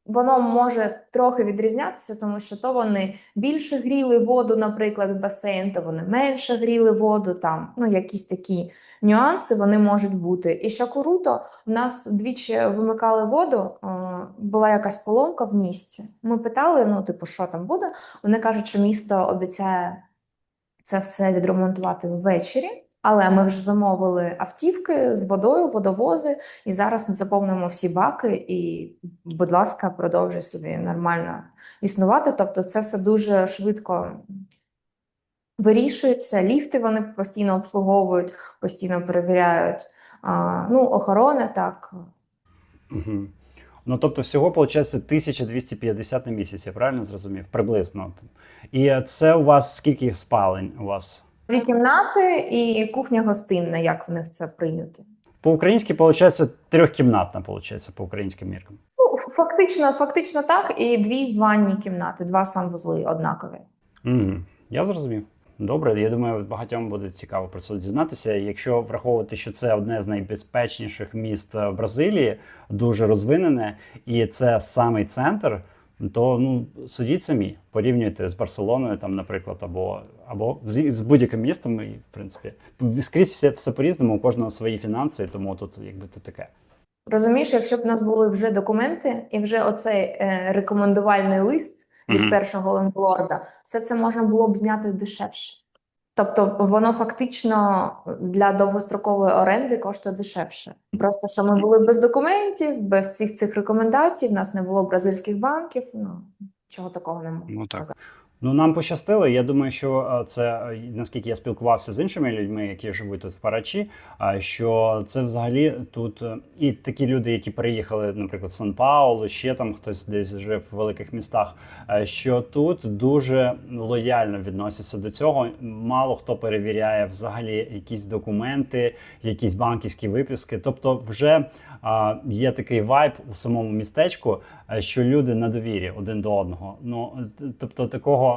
[SPEAKER 2] воно може трохи відрізнятися, тому що то вони більше гріли воду, наприклад, в басейн, то вони менше гріли воду, там, ну, якісь такі нюанси вони можуть бути. І що круто, в нас двічі вимикали воду, була якась поломка в місті. Ми питали, ну, типу, що там буде? Вони кажуть, що місто обіцяє це все відремонтувати ввечері. Але ми вже замовили автівки з водою, водовози, і зараз заповнимо всі баки, і, будь ласка, продовжуй собі нормально існувати. Тобто це все дуже швидко вирішується. Ліфти вони постійно обслуговують, постійно перевіряють. Ну, охорона, так.
[SPEAKER 1] Угу. Ну, тобто всього, виходить, 1250 на місяць, я правильно зрозумів? Приблизно. І це у вас скільки спалень у вас?
[SPEAKER 2] 2 кімнати і кухня-гостинна, як в них це прийнято.
[SPEAKER 1] По-українськи, виходить, 3-кімнатна, виходить, по українським міркам.
[SPEAKER 2] Ну, фактично так, і 2 ванні кімнати, 2 санвузли однакові.
[SPEAKER 1] Угу. Я зрозумів. Добре, я думаю, багатьом буде цікаво про це дізнатися. Якщо враховувати, що це одне з найбезпечніших міст Бразилії, дуже розвинене, і це самий центр, то ну судіть самі, порівнюйте з Барселоною, там, наприклад, або з будь-яким містом, і, в принципі, скрізь все по-різному, у кожного свої фінанси, тому тут якби то таке.
[SPEAKER 2] Розумієш, якщо б в нас були вже документи і вже оцей рекомендувальний лист від першого лендлорда, все це можна було б зняти дешевше. Тобто воно фактично для довгострокової оренди коштує дешевше. Просто що ми були без документів, без всіх цих рекомендацій, в нас не було бразильських банків, ну, чого такого не можу сказати.
[SPEAKER 1] Ну, нам пощастило. Я думаю, що це, наскільки я спілкувався з іншими людьми, які живуть тут в Парачі, що це взагалі тут і такі люди, які переїхали, наприклад, з Сан-Паулу, ще там хтось десь жив в великих містах, що тут дуже лояльно відносяться до цього. Мало хто перевіряє взагалі якісь документи, якісь банківські виписки. Тобто вже є такий вайб у самому містечку, що люди на довірі один до одного. Ну, тобто такого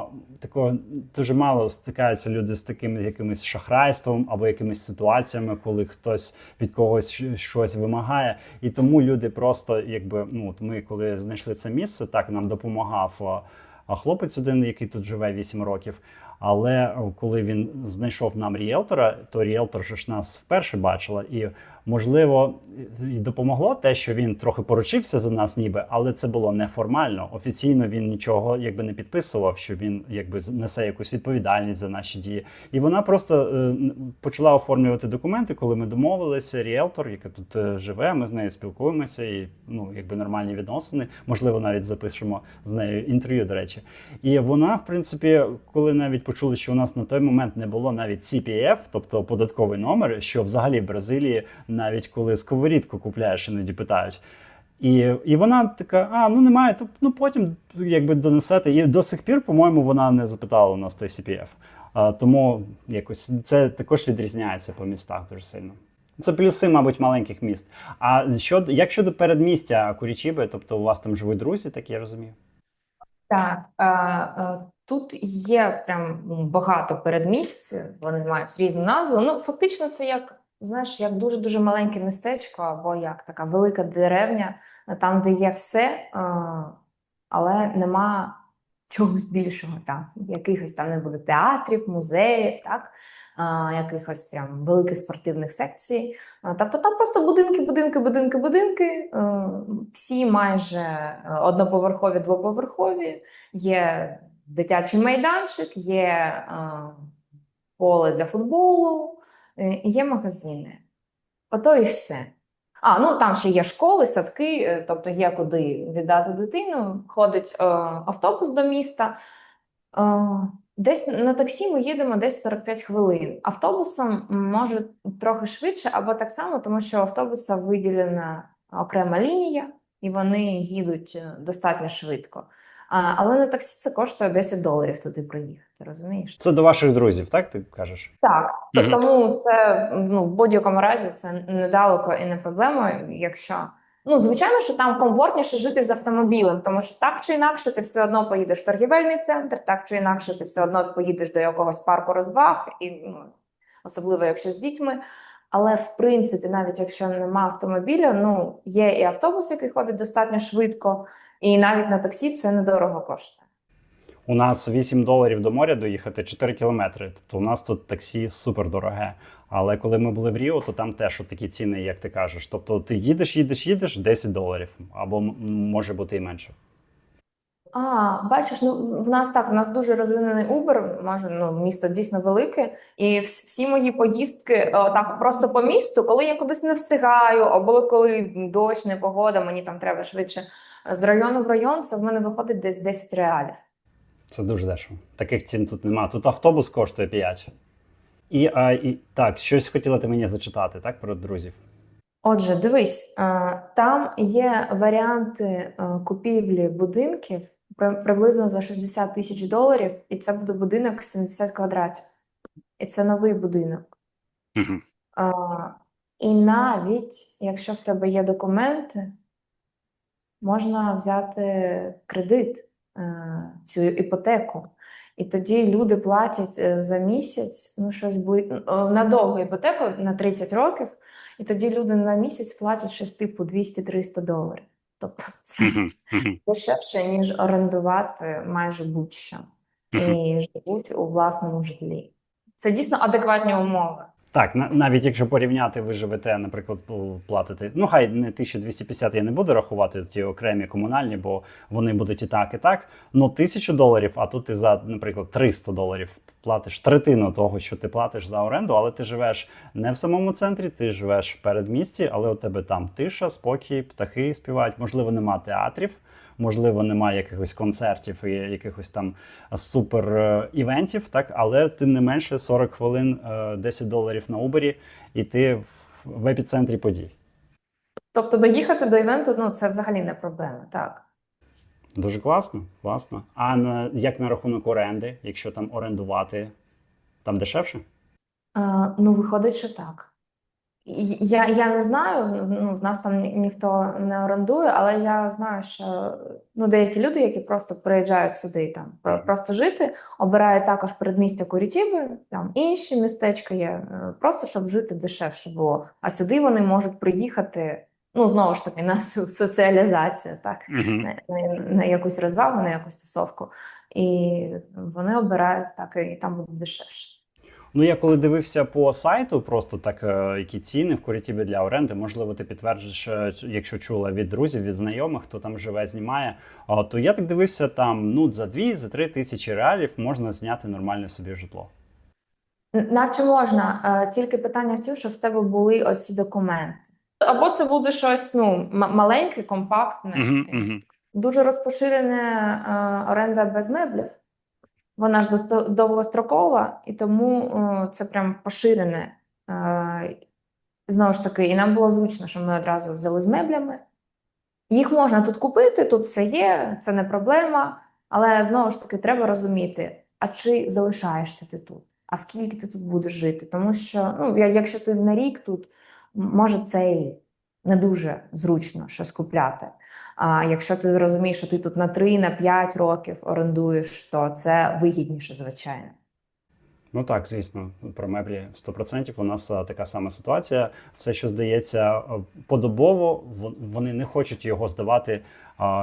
[SPEAKER 1] дуже мало стикаються люди з таким якимось шахрайством або якимись ситуаціями, коли хтось від когось щось вимагає. І тому люди просто, якби, ну, от ми коли знайшли це місце, так, нам допомагав хлопець один, який тут живе 8 років. Але коли він знайшов нам ріелтора, то ріелтор же ж нас вперше бачила. І, можливо, і допомогло те, що він трохи поручився за нас ніби, але це було неформально. Офіційно він нічого якби не підписував, що він якби несе якусь відповідальність за наші дії. І вона просто почала оформлювати документи, коли ми домовилися, ріелтор, яка тут живе, ми з нею спілкуємося, і ну, якби нормальні відносини. Можливо, навіть запишемо з нею інтерв'ю, до речі. І вона, в принципі, коли навіть почули, що у нас на той момент не було навіть CPF, тобто податковий номер, що взагалі в Бразилії навіть коли сковорідку купляєш, іноді питають. І вона така: ну немає, то ну потім якби донесете. І до сих пір, по-моєму, вона не запитала у нас той CPF. Тому якось це також відрізняється по містах дуже сильно. Це плюси, мабуть, маленьких міст. Як щодо передмістя Курічіби, тобто у вас там живуть друзі, так я розумію?
[SPEAKER 2] Так, тут є прям багато передмість, вони мають різну назву. Ну, фактично, це як, знаєш, як дуже-дуже маленьке містечко, або як така велика деревня, там, де є все, але нема чогось більшого там. Якихось там не буде театрів, музеїв, так? Якихось прям великих спортивних секцій. Тобто там просто будинки, всі майже одноповерхові, двоповерхові, є дитячий майданчик, є поле для футболу, і є магазини. Ото і все. Ну там ще є школи, садки, тобто є куди віддати дитину, ходить автобус до міста. Десь на таксі ми їдемо десь 45 хвилин. Автобусом може трохи швидше, або так само, тому що у автобуса виділена окрема лінія, і вони їдуть достатньо швидко. Але на таксі це коштує $10 туди приїхати, розумієш?
[SPEAKER 1] Це до ваших друзів, так ти кажеш?
[SPEAKER 2] Так,
[SPEAKER 1] Мгм.
[SPEAKER 2] тому це в будь-якому разі це недалеко і не проблема, якщо. Ну, звичайно, що там комфортніше жити з автомобілем, тому що так чи інакше ти все одно поїдеш в торгівельний центр, так чи інакше ти все одно поїдеш до якогось парку розваг, і особливо якщо з дітьми. Але в принципі, навіть якщо нема автомобіля, є і автобус, який ходить достатньо швидко, і навіть на таксі це недорого коштує.
[SPEAKER 1] У нас $8 до моря доїхати 4 кілометри. Тобто у нас тут таксі супер дороге. Але коли ми були в Ріо, то там теж такі ціни, як ти кажеш. Тобто ти їдеш $10, або може бути і менше.
[SPEAKER 2] Бачиш, в нас дуже розвинений Uber, місто дійсно велике, і всі мої поїздки так просто по місту, коли я кудись не встигаю, або коли дощ, непогода, мені там треба швидше з району в район, це в мене виходить десь 10 реалів.
[SPEAKER 1] Це дуже дешево. Таких цін тут нема. Тут автобус коштує 5. І так, щось хотіла ти мені зачитати, так, про друзів?
[SPEAKER 2] Отже, дивись, там є варіанти купівлі будинків приблизно за $60 000, і це буде будинок 70 квадратів. І це новий будинок.
[SPEAKER 1] Угу.
[SPEAKER 2] І навіть, якщо в тебе є документи, можна взяти кредит, цю іпотеку. І тоді люди платять за місяць, на довгу іпотеку на 30 років, і тоді люди на місяць платять щось типу $200-300. Тобто це дешевше, ніж орендувати майже будь-що. І живуть у власному житлі. Це дійсно адекватні умови.
[SPEAKER 1] Так, навіть якщо порівняти, ви живете, наприклад, платите, хай не 1250, я не буду рахувати ті окремі комунальні, бо вони будуть і так, і так. $1000, а тут ти за, наприклад, $300 платиш третину того, що ти платиш за оренду, але ти живеш не в самому центрі, ти живеш в передмісті, але у тебе там тиша, спокій, птахи співають, можливо, нема театрів. Можливо, немає якихось концертів і якихось там супер-івентів, так, але тим не менше 40 хвилин, $10 на Uber, і ти в епіцентрі подій.
[SPEAKER 2] Тобто доїхати до івенту, це взагалі не проблема, так.
[SPEAKER 1] Дуже класно, класно. Як на рахунок оренди, якщо там орендувати, там дешевше?
[SPEAKER 2] Виходить, що так. Я не знаю, в нас там ніхто не орендує, але я знаю, що деякі люди, які просто приїжджають сюди там просто жити, обирають також передмістя Курітіби, там інші містечка є, просто щоб жити дешевше було. А сюди вони можуть приїхати, знову ж таки, на соціалізацію, так, на якусь розвагу, на якусь тусовку. І вони обирають так, і там буде дешевше.
[SPEAKER 1] Я коли дивився по сайту, просто так, які ціни в Курітібі для оренди, можливо, ти підтверджуєш, якщо чула від друзів, від знайомих, хто там живе, знімає, то я так дивився, там, за 2-3 тисячі реалів можна зняти нормальне собі житло.
[SPEAKER 2] Наче можна, тільки питання в тім, що в тебе були оці документи. Або це буде щось, маленьке, компактне. Дуже розпоширена оренда без меблів. Вона ж довгострокова, і тому це прям поширене. Знову ж таки, і нам було зручно, що ми одразу взяли з меблями. Їх можна тут купити, тут все є, це не проблема, але знову ж таки треба розуміти, а чи залишаєшся ти тут, а скільки ти тут будеш жити. Тому що, ну, якщо ти на рік тут, може це і не дуже зручно щось купляти. А якщо ти зрозумієш, що ти тут на 3, на 5 років орендуєш, то це вигідніше, звичайно.
[SPEAKER 1] Ну так, звісно, про меблі 100%. У нас така сама ситуація. Все, що здається подобово, вони не хочуть його здавати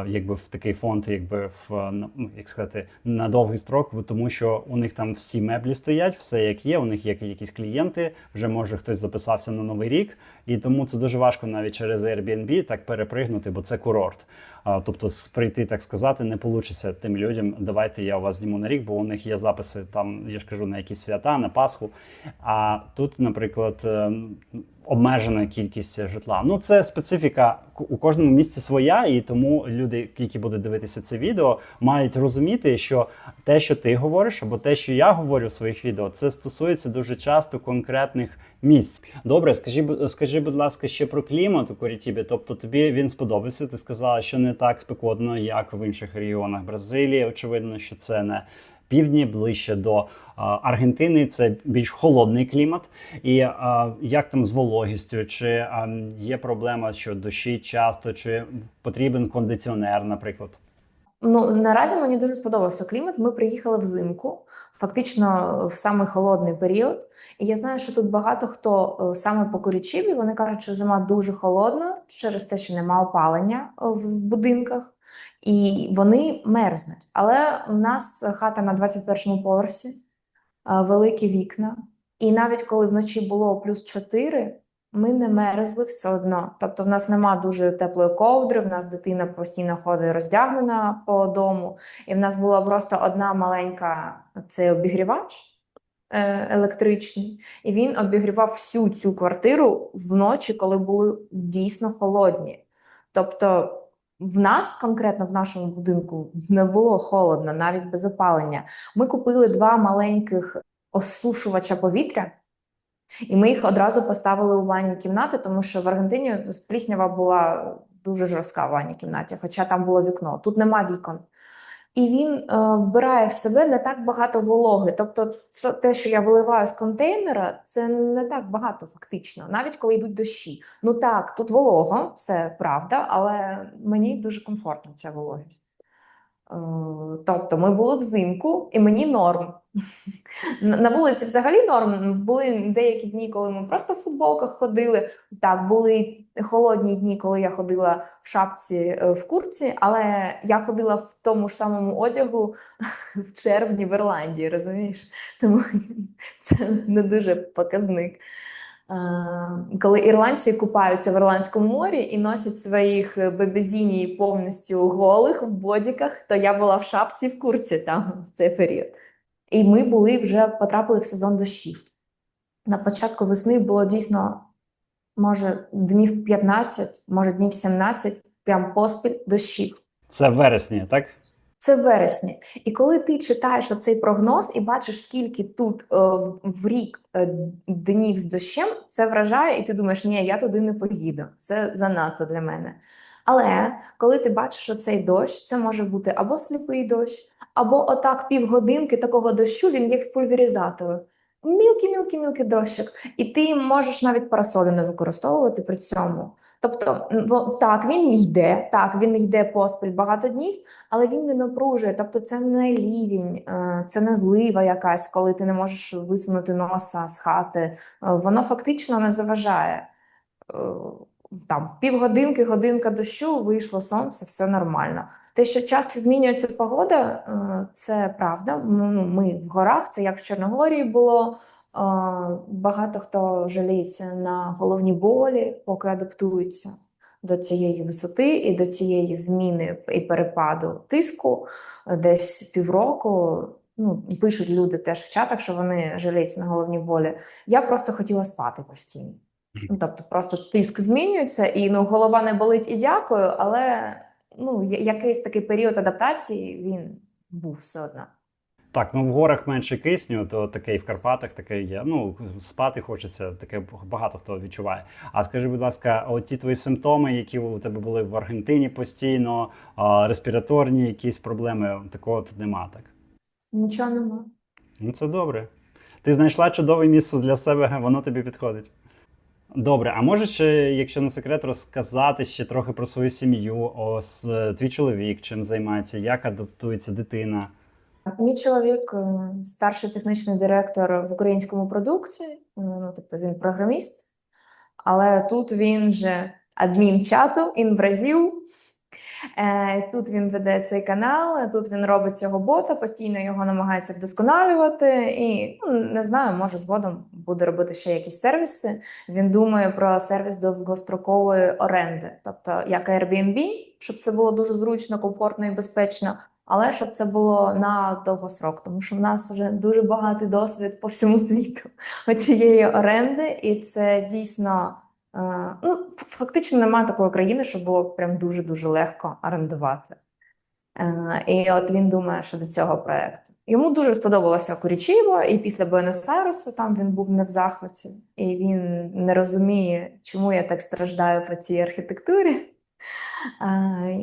[SPEAKER 1] якби в такий фонд, якби ну, як сказати, на довгий строк, тому що у них там всі меблі стоять, все як є, у них є якісь клієнти, вже може хтось записався на Новий рік, і тому це дуже важко навіть через Airbnb так перепригнути, бо це курорт. Тобто прийти, так сказати, не вийде тим людям, давайте я у вас зніму на рік, бо у них є записи там, я ж кажу, на якісь свята, на Пасху. А тут, наприклад, обмежена кількість житла. Ну, це специфіка, у кожному місці своя, і тому люди, які будуть дивитися це відео, мають розуміти, що те, що ти говориш, або те, що я говорю в своїх відео, це стосується дуже часто конкретних місць. Добре, скажи, будь ласка, ще про клімат у Курітібі. Тобто тобі він сподобався, ти сказала, що не так спекотно, як в інших регіонах Бразилії. Очевидно, що це не півдні, ближче до Аргентини, це більш холодний клімат. І як там з вологістю? Чи є проблема, що дощі часто, чи потрібен кондиціонер, наприклад?
[SPEAKER 2] Ну, наразі мені дуже сподобався клімат. Ми приїхали взимку, фактично в самий холодний період. І я знаю, що тут багато хто саме по Курячибі, вони кажуть, що зима дуже холодна через те, що нема опалення в будинках, і вони мерзнуть. Але в нас хата на 21-му поверсі, великі вікна. І навіть коли вночі було +4, ми не мерзли все одно. Тобто в нас нема дуже теплої ковдри, в нас дитина постійно ходить роздягнена по дому, і в нас була просто одна маленька цей обігрівач електричний, і він обігрівав всю цю квартиру вночі, коли були дійсно холодні. Тобто в нас, конкретно в нашому будинку, не було холодно, навіть без опалення. Ми купили 2 маленьких осушувача повітря, і ми їх одразу поставили у ванній кімнаті, тому що в Аргентині пліснява була дуже жорстка в ванній кімнаті, хоча там було вікно. Тут нема вікон. І він вбирає в себе не так багато вологи. Тобто це те, що я виливаю з контейнера, це не так багато фактично, навіть коли йдуть дощі. Ну так, тут волого, це правда, але мені дуже комфортна ця вологість. Тобто ми були взимку, і мені норм. На вулиці взагалі норм. Були деякі дні, коли ми просто в футболках ходили. Так, були холодні дні, коли я ходила в шапці, в куртці, але я ходила в тому ж самому одягу в червні в Ірландії, розумієш? Тому це не дуже показник. Коли ірландці купаються в Ірландському морі і носять своїх бебезіні повністю голих в бодіках, то я була в шапці в курці там в цей період. І ми потрапили в сезон дощів. На початку весни було дійсно, може, днів 15, може, днів 17, прям поспіль дощів.
[SPEAKER 1] Це в вересні, так?
[SPEAKER 2] Це в вересні. І коли ти читаєш оцей прогноз і бачиш, скільки тут в рік днів з дощем, це вражає, і ти думаєш, ні, я туди не поїду. Це занадто для мене. Але коли ти бачиш оцей дощ, це може бути або сліпий дощ, або отак півгодинки такого дощу, він як з пульверизатору. Мілкий-мілкий-мілкий дощик. І ти можеш навіть парасолю не використовувати при цьому. Тобто, так, він йде поспіль багато днів, але він не напружує. Тобто це не лівень, це не злива якась, коли ти не можеш висунути носа з хати. Воно фактично не заважає. Там півгодинки, годинка дощу, вийшло сонце, все нормально. Те, що часто змінюється погода, це правда. Ми в горах, це як в Чорногорії було. Багато хто жаліється на головні болі, поки адаптуються до цієї висоти і до цієї зміни і перепаду тиску. Десь півроку, пишуть люди теж в чатах, що вони жаліються на головні болі. Я просто хотіла спати постійно. Тобто просто тиск змінюється, і голова не болить і дякую, але якийсь такий період адаптації він був все одно.
[SPEAKER 1] Так, ну в горах менше кисню, то таке і в Карпатах таке є. Ну, спати хочеться, таке багато хто відчуває. А скажи, будь ласка, оті твої симптоми, які у тебе були в Аргентині постійно, респіраторні якісь проблеми, такого тут нема, так?
[SPEAKER 2] Нічого нема.
[SPEAKER 1] Ну це добре. Ти знайшла чудове місце для себе, воно тобі підходить. Добре, а можеш, якщо не секрет, розказати ще трохи про свою сім'ю, твій чоловік чим займається, як адаптується дитина?
[SPEAKER 2] Мій чоловік старший технічний директор в українському продукті, ну тобто він програміст, але тут він же адмін чату in Brazil. Тут він веде цей канал, тут він робить цього бота, постійно його намагається вдосконалювати. І ну, не знаю, може згодом буде робити ще якісь сервіси. Він думає про сервіс довгострокової оренди, тобто як Airbnb, щоб це було дуже зручно, комфортно і безпечно. Але щоб це було на довгосрок, тому що в нас вже дуже багатий досвід по всьому світу цієї оренди, і це дійсно. Ну, фактично немає такої країни, щоб було прям дуже-дуже легко орендувати. І от він думає, що до цього проєкту. Йому дуже сподобалося Курічево, і після Буенос-Айресу там він був не в захваті, і він не розуміє, чому я так страждаю по цій архітектурі.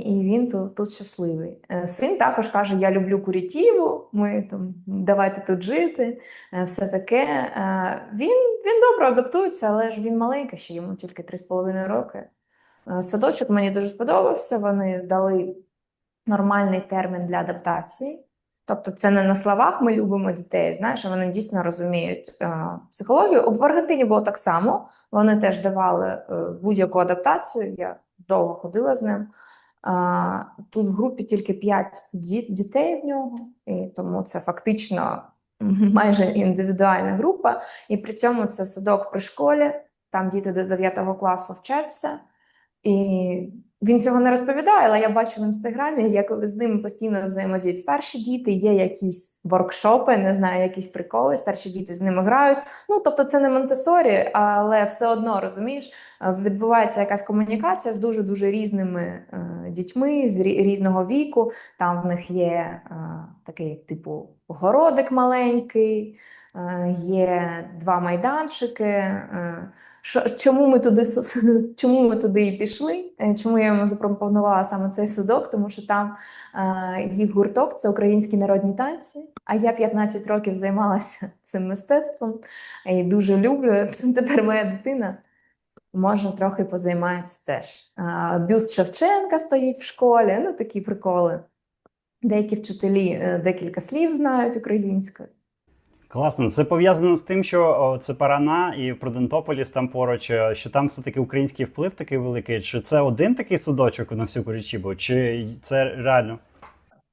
[SPEAKER 2] І він тут щасливий. Син також каже: я люблю Курітіву, ми там давайте тут жити, все таке. Він добре адаптується, але ж він маленький, ще йому тільки 3,5 роки. Садочок мені дуже сподобався. Вони дали нормальний термін для адаптації. Тобто це не на словах ми любимо дітей, знаєш, а вони дійсно розуміють психологію. В Аргентині було так само, вони теж давали будь-яку адаптацію, я довго ходила з ним. Тут в групі тільки 5 дітей в нього, і тому це фактично майже індивідуальна група. І при цьому це садок при школі, там діти до 9 класу вчаться. І він цього не розповідає, але я бачу в інстаграмі, як з ними постійно взаємодіють старші діти, є якісь воркшопи, не знаю, якісь приколи, старші діти з ними грають. Ну, тобто це не Монтессорі, але все одно, розумієш, відбувається якась комунікація з дуже-дуже різними дітьми, з різного віку. Там в них є такий, типу, городик маленький, є 2 майданчики. Чому ми туди і пішли? Чому я йому запропонувала саме цей садок? Тому що там їх гурток – це українські народні танці, а я 15 років займалася цим мистецтвом і дуже люблю. Тепер моя дитина може трохи позаймається теж. Бюст Шевченка стоїть в школі, ну такі приколи. Деякі вчителі декілька слів знають українською.
[SPEAKER 1] Класно, це пов'язано з тим, що це Парана і Прудентополіс там поруч, що там все-таки український вплив такий великий. Чи це один такий садочок на всю Курячібу, чи це реально?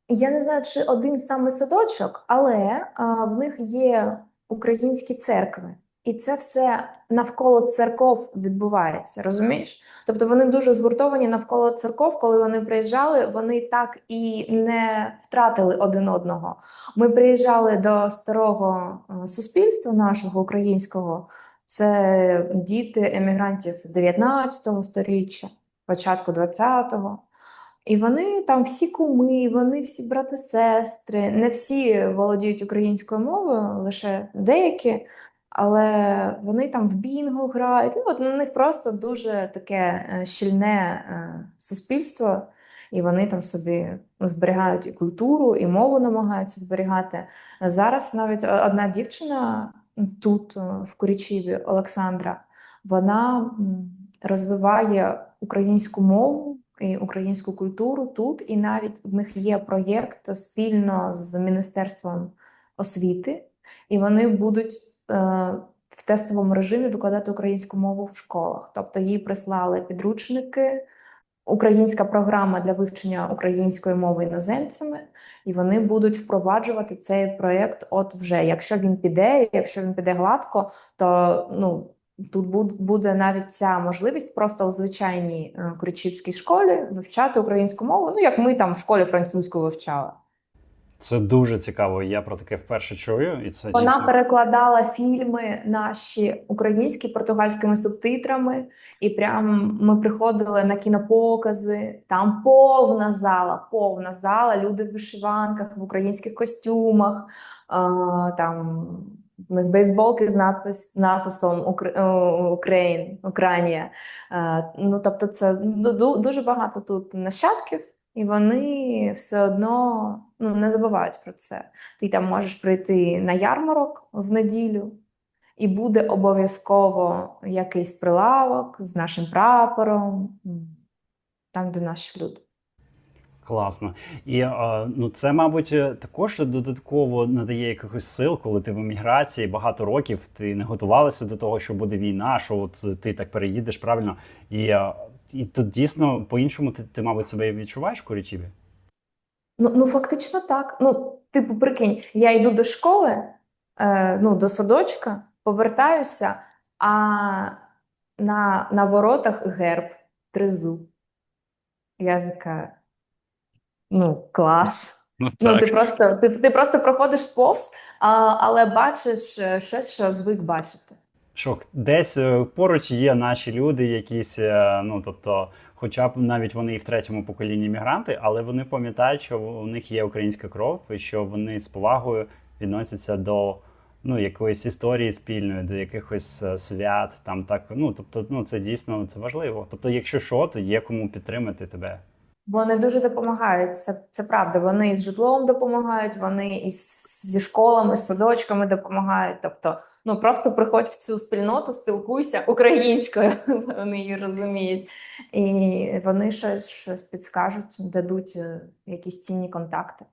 [SPEAKER 2] Я не знаю, чи один саме садочок, але в них є українські церкви. І це все навколо церков відбувається, розумієш? Тобто вони дуже згуртовані навколо церков. Коли вони приїжджали, вони так і не втратили один одного. Ми приїжджали до старого суспільства нашого українського. Це діти емігрантів 19 сторіччя, початку 20-го. І вони там всі куми, вони всі брати-сестри, не всі володіють українською мовою, лише деякі, але вони там в бінго грають. Ну, от на них просто дуже таке щільне суспільство, і вони там собі зберігають і культуру, і мову намагаються зберігати. Зараз навіть одна дівчина тут, в Курячіві, Олександра, вона розвиває українську мову і українську культуру тут, і навіть в них є проєкт спільно з Міністерством освіти, і вони будуть в тестовому режимі викладати українську мову в школах. Тобто їй прислали підручники, українська програма для вивчення української мови іноземцями, і вони будуть впроваджувати цей проєкт от вже. Якщо він піде гладко, то ну, тут буде навіть ця можливість просто у звичайній Курячівській школі вивчати українську мову, ну як ми там в школі французьку вивчали.
[SPEAKER 1] Це дуже цікаво. Я про таке вперше чую, і це
[SPEAKER 2] Вона
[SPEAKER 1] дійсно
[SPEAKER 2] перекладала фільми наші українські португальськими субтитрами, і прям ми приходили на кінопокази. Там повна зала, люди в вишиванках, в українських костюмах. Там в них бейсболки з надписом Україна. Ну, тобто, це дуже багато тут нащадків, і вони все одно не забувають про це. Ти там можеш прийти на ярмарок в неділю, і буде обов'язково якийсь прилавок з нашим прапором, там, де наші люди.
[SPEAKER 1] класно. І ну, це, мабуть, також додатково надає якихось сил, коли ти в еміграції багато років, ти не готувалася до того, що буде війна, що от ти так переїдеш правильно. І тут дійсно по-іншому ти, мабуть, себе відчуваєш в Курячіві?
[SPEAKER 2] Ну, фактично так. Ну, типу, прикинь, я йду до школи, до садочка, повертаюся, а на воротах герб, тризуб. Я така, ну, клас.
[SPEAKER 1] Ну
[SPEAKER 2] Ну,
[SPEAKER 1] так.
[SPEAKER 2] ти просто проходиш повз, але бачиш щось, що звик бачити.
[SPEAKER 1] Що десь поруч є наші люди, якісь, ну тобто, хоча б навіть вони і в третьому поколінні мігранти, але вони пам'ятають, що у них є українська кров, і що вони з повагою відносяться до ну, якоїсь історії спільної, до якихось свят. Там так, ну тобто, ну це дійсно це важливо. Тобто, якщо що, то є кому підтримати тебе.
[SPEAKER 2] Вони дуже допомагають, це правда. Вони із житлом допомагають, вони зі школами, з садочками допомагають. Тобто, ну просто приходь в цю спільноту, спілкуйся українською, вони її розуміють. І вони щось підскажуть, дадуть якісь цінні контакти.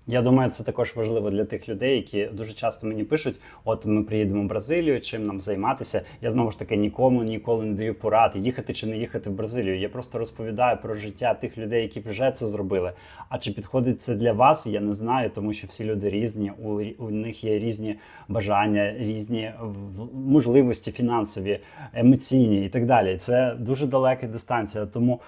[SPEAKER 1] Я думаю, це також важливо для тих людей, які дуже часто мені пишуть: от ми приїдемо в Бразилію, чим нам займатися. Я знову ж таки нікому ніколи не даю порад, їхати чи не їхати в Бразилію. Я просто розповідаю про життя тих людей, які вже це зробили. А чи підходить це для вас? Я не знаю, тому що всі люди різні. У них є різні бажання, різні можливості фінансові, емоційні і так далі. Це дуже далека дистанція. Тому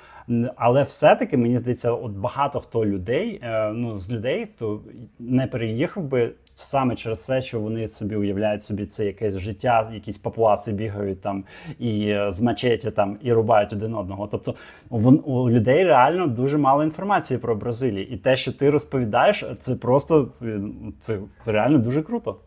[SPEAKER 1] але все-таки мені здається, от багато хто людей, ну з людей, хто не переїхав би саме через те, що вони собі уявляють собі це якесь життя, якісь папуаси бігають там і з мачеті там і рубають один одного. Тобто у людей реально дуже мало інформації про Бразилію. І те, що ти розповідаєш, це просто це реально дуже круто.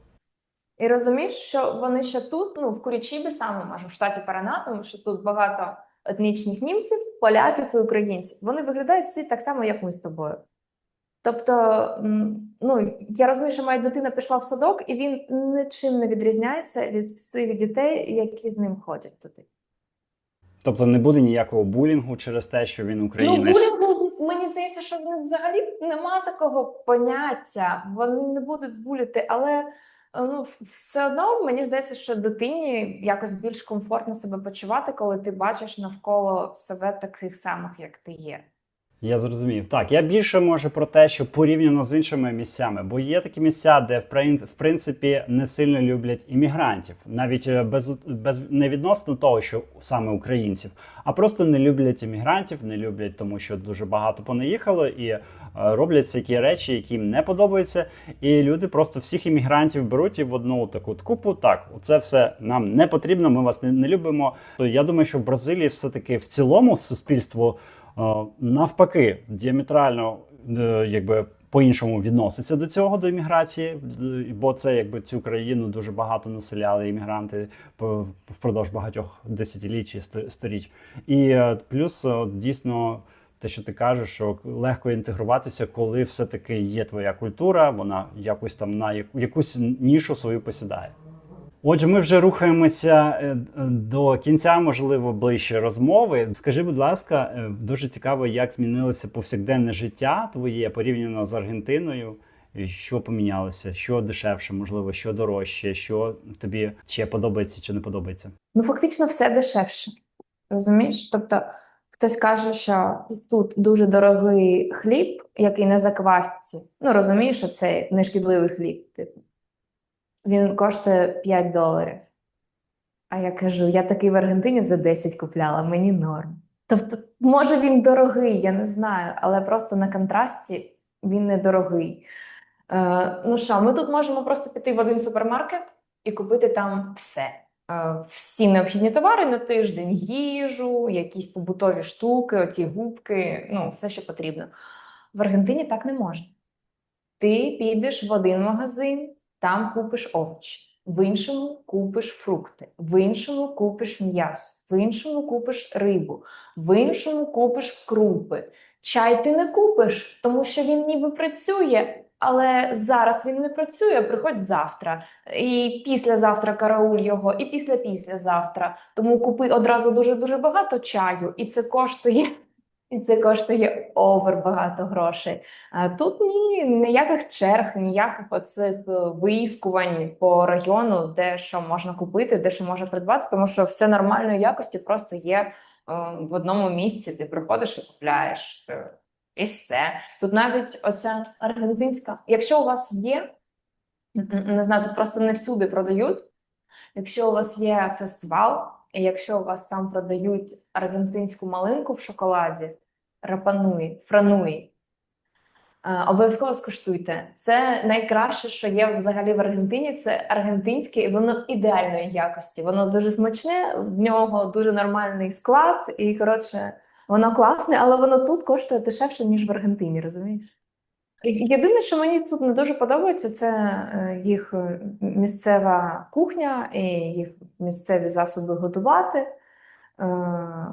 [SPEAKER 2] І розумієш, що вони ще тут, ну в Курячібі саме, може, в штаті Парана, тому що тут багато етнічних німців, поляків і українців. Вони виглядають всі так само, як ми з тобою. Тобто, ну, я розумію, що моя дитина пішла в садок, і він нічим не відрізняється від всіх дітей, які з ним ходять туди.
[SPEAKER 1] Тобто не буде ніякого булінгу через те, що він
[SPEAKER 2] Ну,
[SPEAKER 1] українець.
[SPEAKER 2] булінгу, мені здається, що в них взагалі нема такого поняття. Вони не будуть буліти, але ну, все одно мені здається, що дитині якось більш комфортно себе почувати, коли ти бачиш навколо себе таких самих, як ти є.
[SPEAKER 1] Я зрозумів. Так, я більше може про те, що порівняно з іншими місцями, бо є такі місця, де в принципі не сильно люблять іммігрантів, навіть без не відносно того, що саме українців, а просто не люблять іммігрантів, не люблять, тому що дуже багато понаїхало і роблять всякі речі, які їм не подобаються. І люди просто всіх іммігрантів беруть і в одну таку купу. Так, це все нам не потрібно, ми вас не любимо. То я думаю, що в Бразилії все-таки в цілому суспільство навпаки, діаметрально якби по-іншому відноситься до цього, до імміграції, бо це якби цю країну дуже багато населяли іммігранти впродовж багатьох десятиліть і сторіч. І плюс дійсно те, що ти кажеш, що легко інтегруватися, коли все-таки є твоя культура, вона якось там на якусь нішу свою посідає. Отже, ми вже рухаємося до кінця, можливо, ближче розмови. Скажи, будь ласка, дуже цікаво, як змінилося повсякденне життя твоє порівняно з Аргентиною. Що помінялося? Що дешевше, можливо, що дорожче, що тобі ще подобається чи не подобається?
[SPEAKER 2] Ну, фактично, все дешевше. Розумієш? Тобто, хтось каже, що тут дуже дорогий хліб, який на заквасці. Ну, розумієш, що це нешкідливий хліб, типу. Він коштує $5. А я кажу, я такий в Аргентині за 10 купляла, мені норм. Тобто, може він дорогий, я не знаю, але просто на контрасті він недорогий. Ну що, ми тут можемо просто піти в один супермаркет і купити там все. Всі необхідні товари на тиждень, їжу, якісь побутові штуки, оці губки, ну, все, що потрібно. В Аргентині так не можна. Ти підеш в один магазин, там купиш овочі, в іншому купиш фрукти, в іншому купиш м'ясо, в іншому купиш рибу, в іншому купиш крупи. Чай ти не купиш, тому що він ніби працює, але зараз він не працює, приходь завтра. І післязавтра карауль його, і післязавтра. Тому купи одразу дуже-дуже багато чаю, і це коштує овер багато грошей. А тут ні, ніяких черг, ніяких оцих виїскувань по району, де що можна купити, де що можна придбати, тому що все нормальної якості просто є в одному місці. Ти приходиш і купляєш. І все. Тут навіть оця аргентинська, якщо у вас є, не знаю, тут просто не всюди продають. Якщо у вас є фестивал, і якщо у вас там продають аргентинську малинку в шоколаді, рапануї, франуї, обов'язково скуштуйте. Це найкраще, що є взагалі в Аргентині. Це аргентинське, і воно ідеальної якості. Воно дуже смачне, в нього дуже нормальний склад, і коротше, воно класне, але воно тут коштує дешевше, ніж в Аргентині, розумієш? Єдине, що мені тут не дуже подобається, це їх місцева кухня і їх місцеві засоби готувати.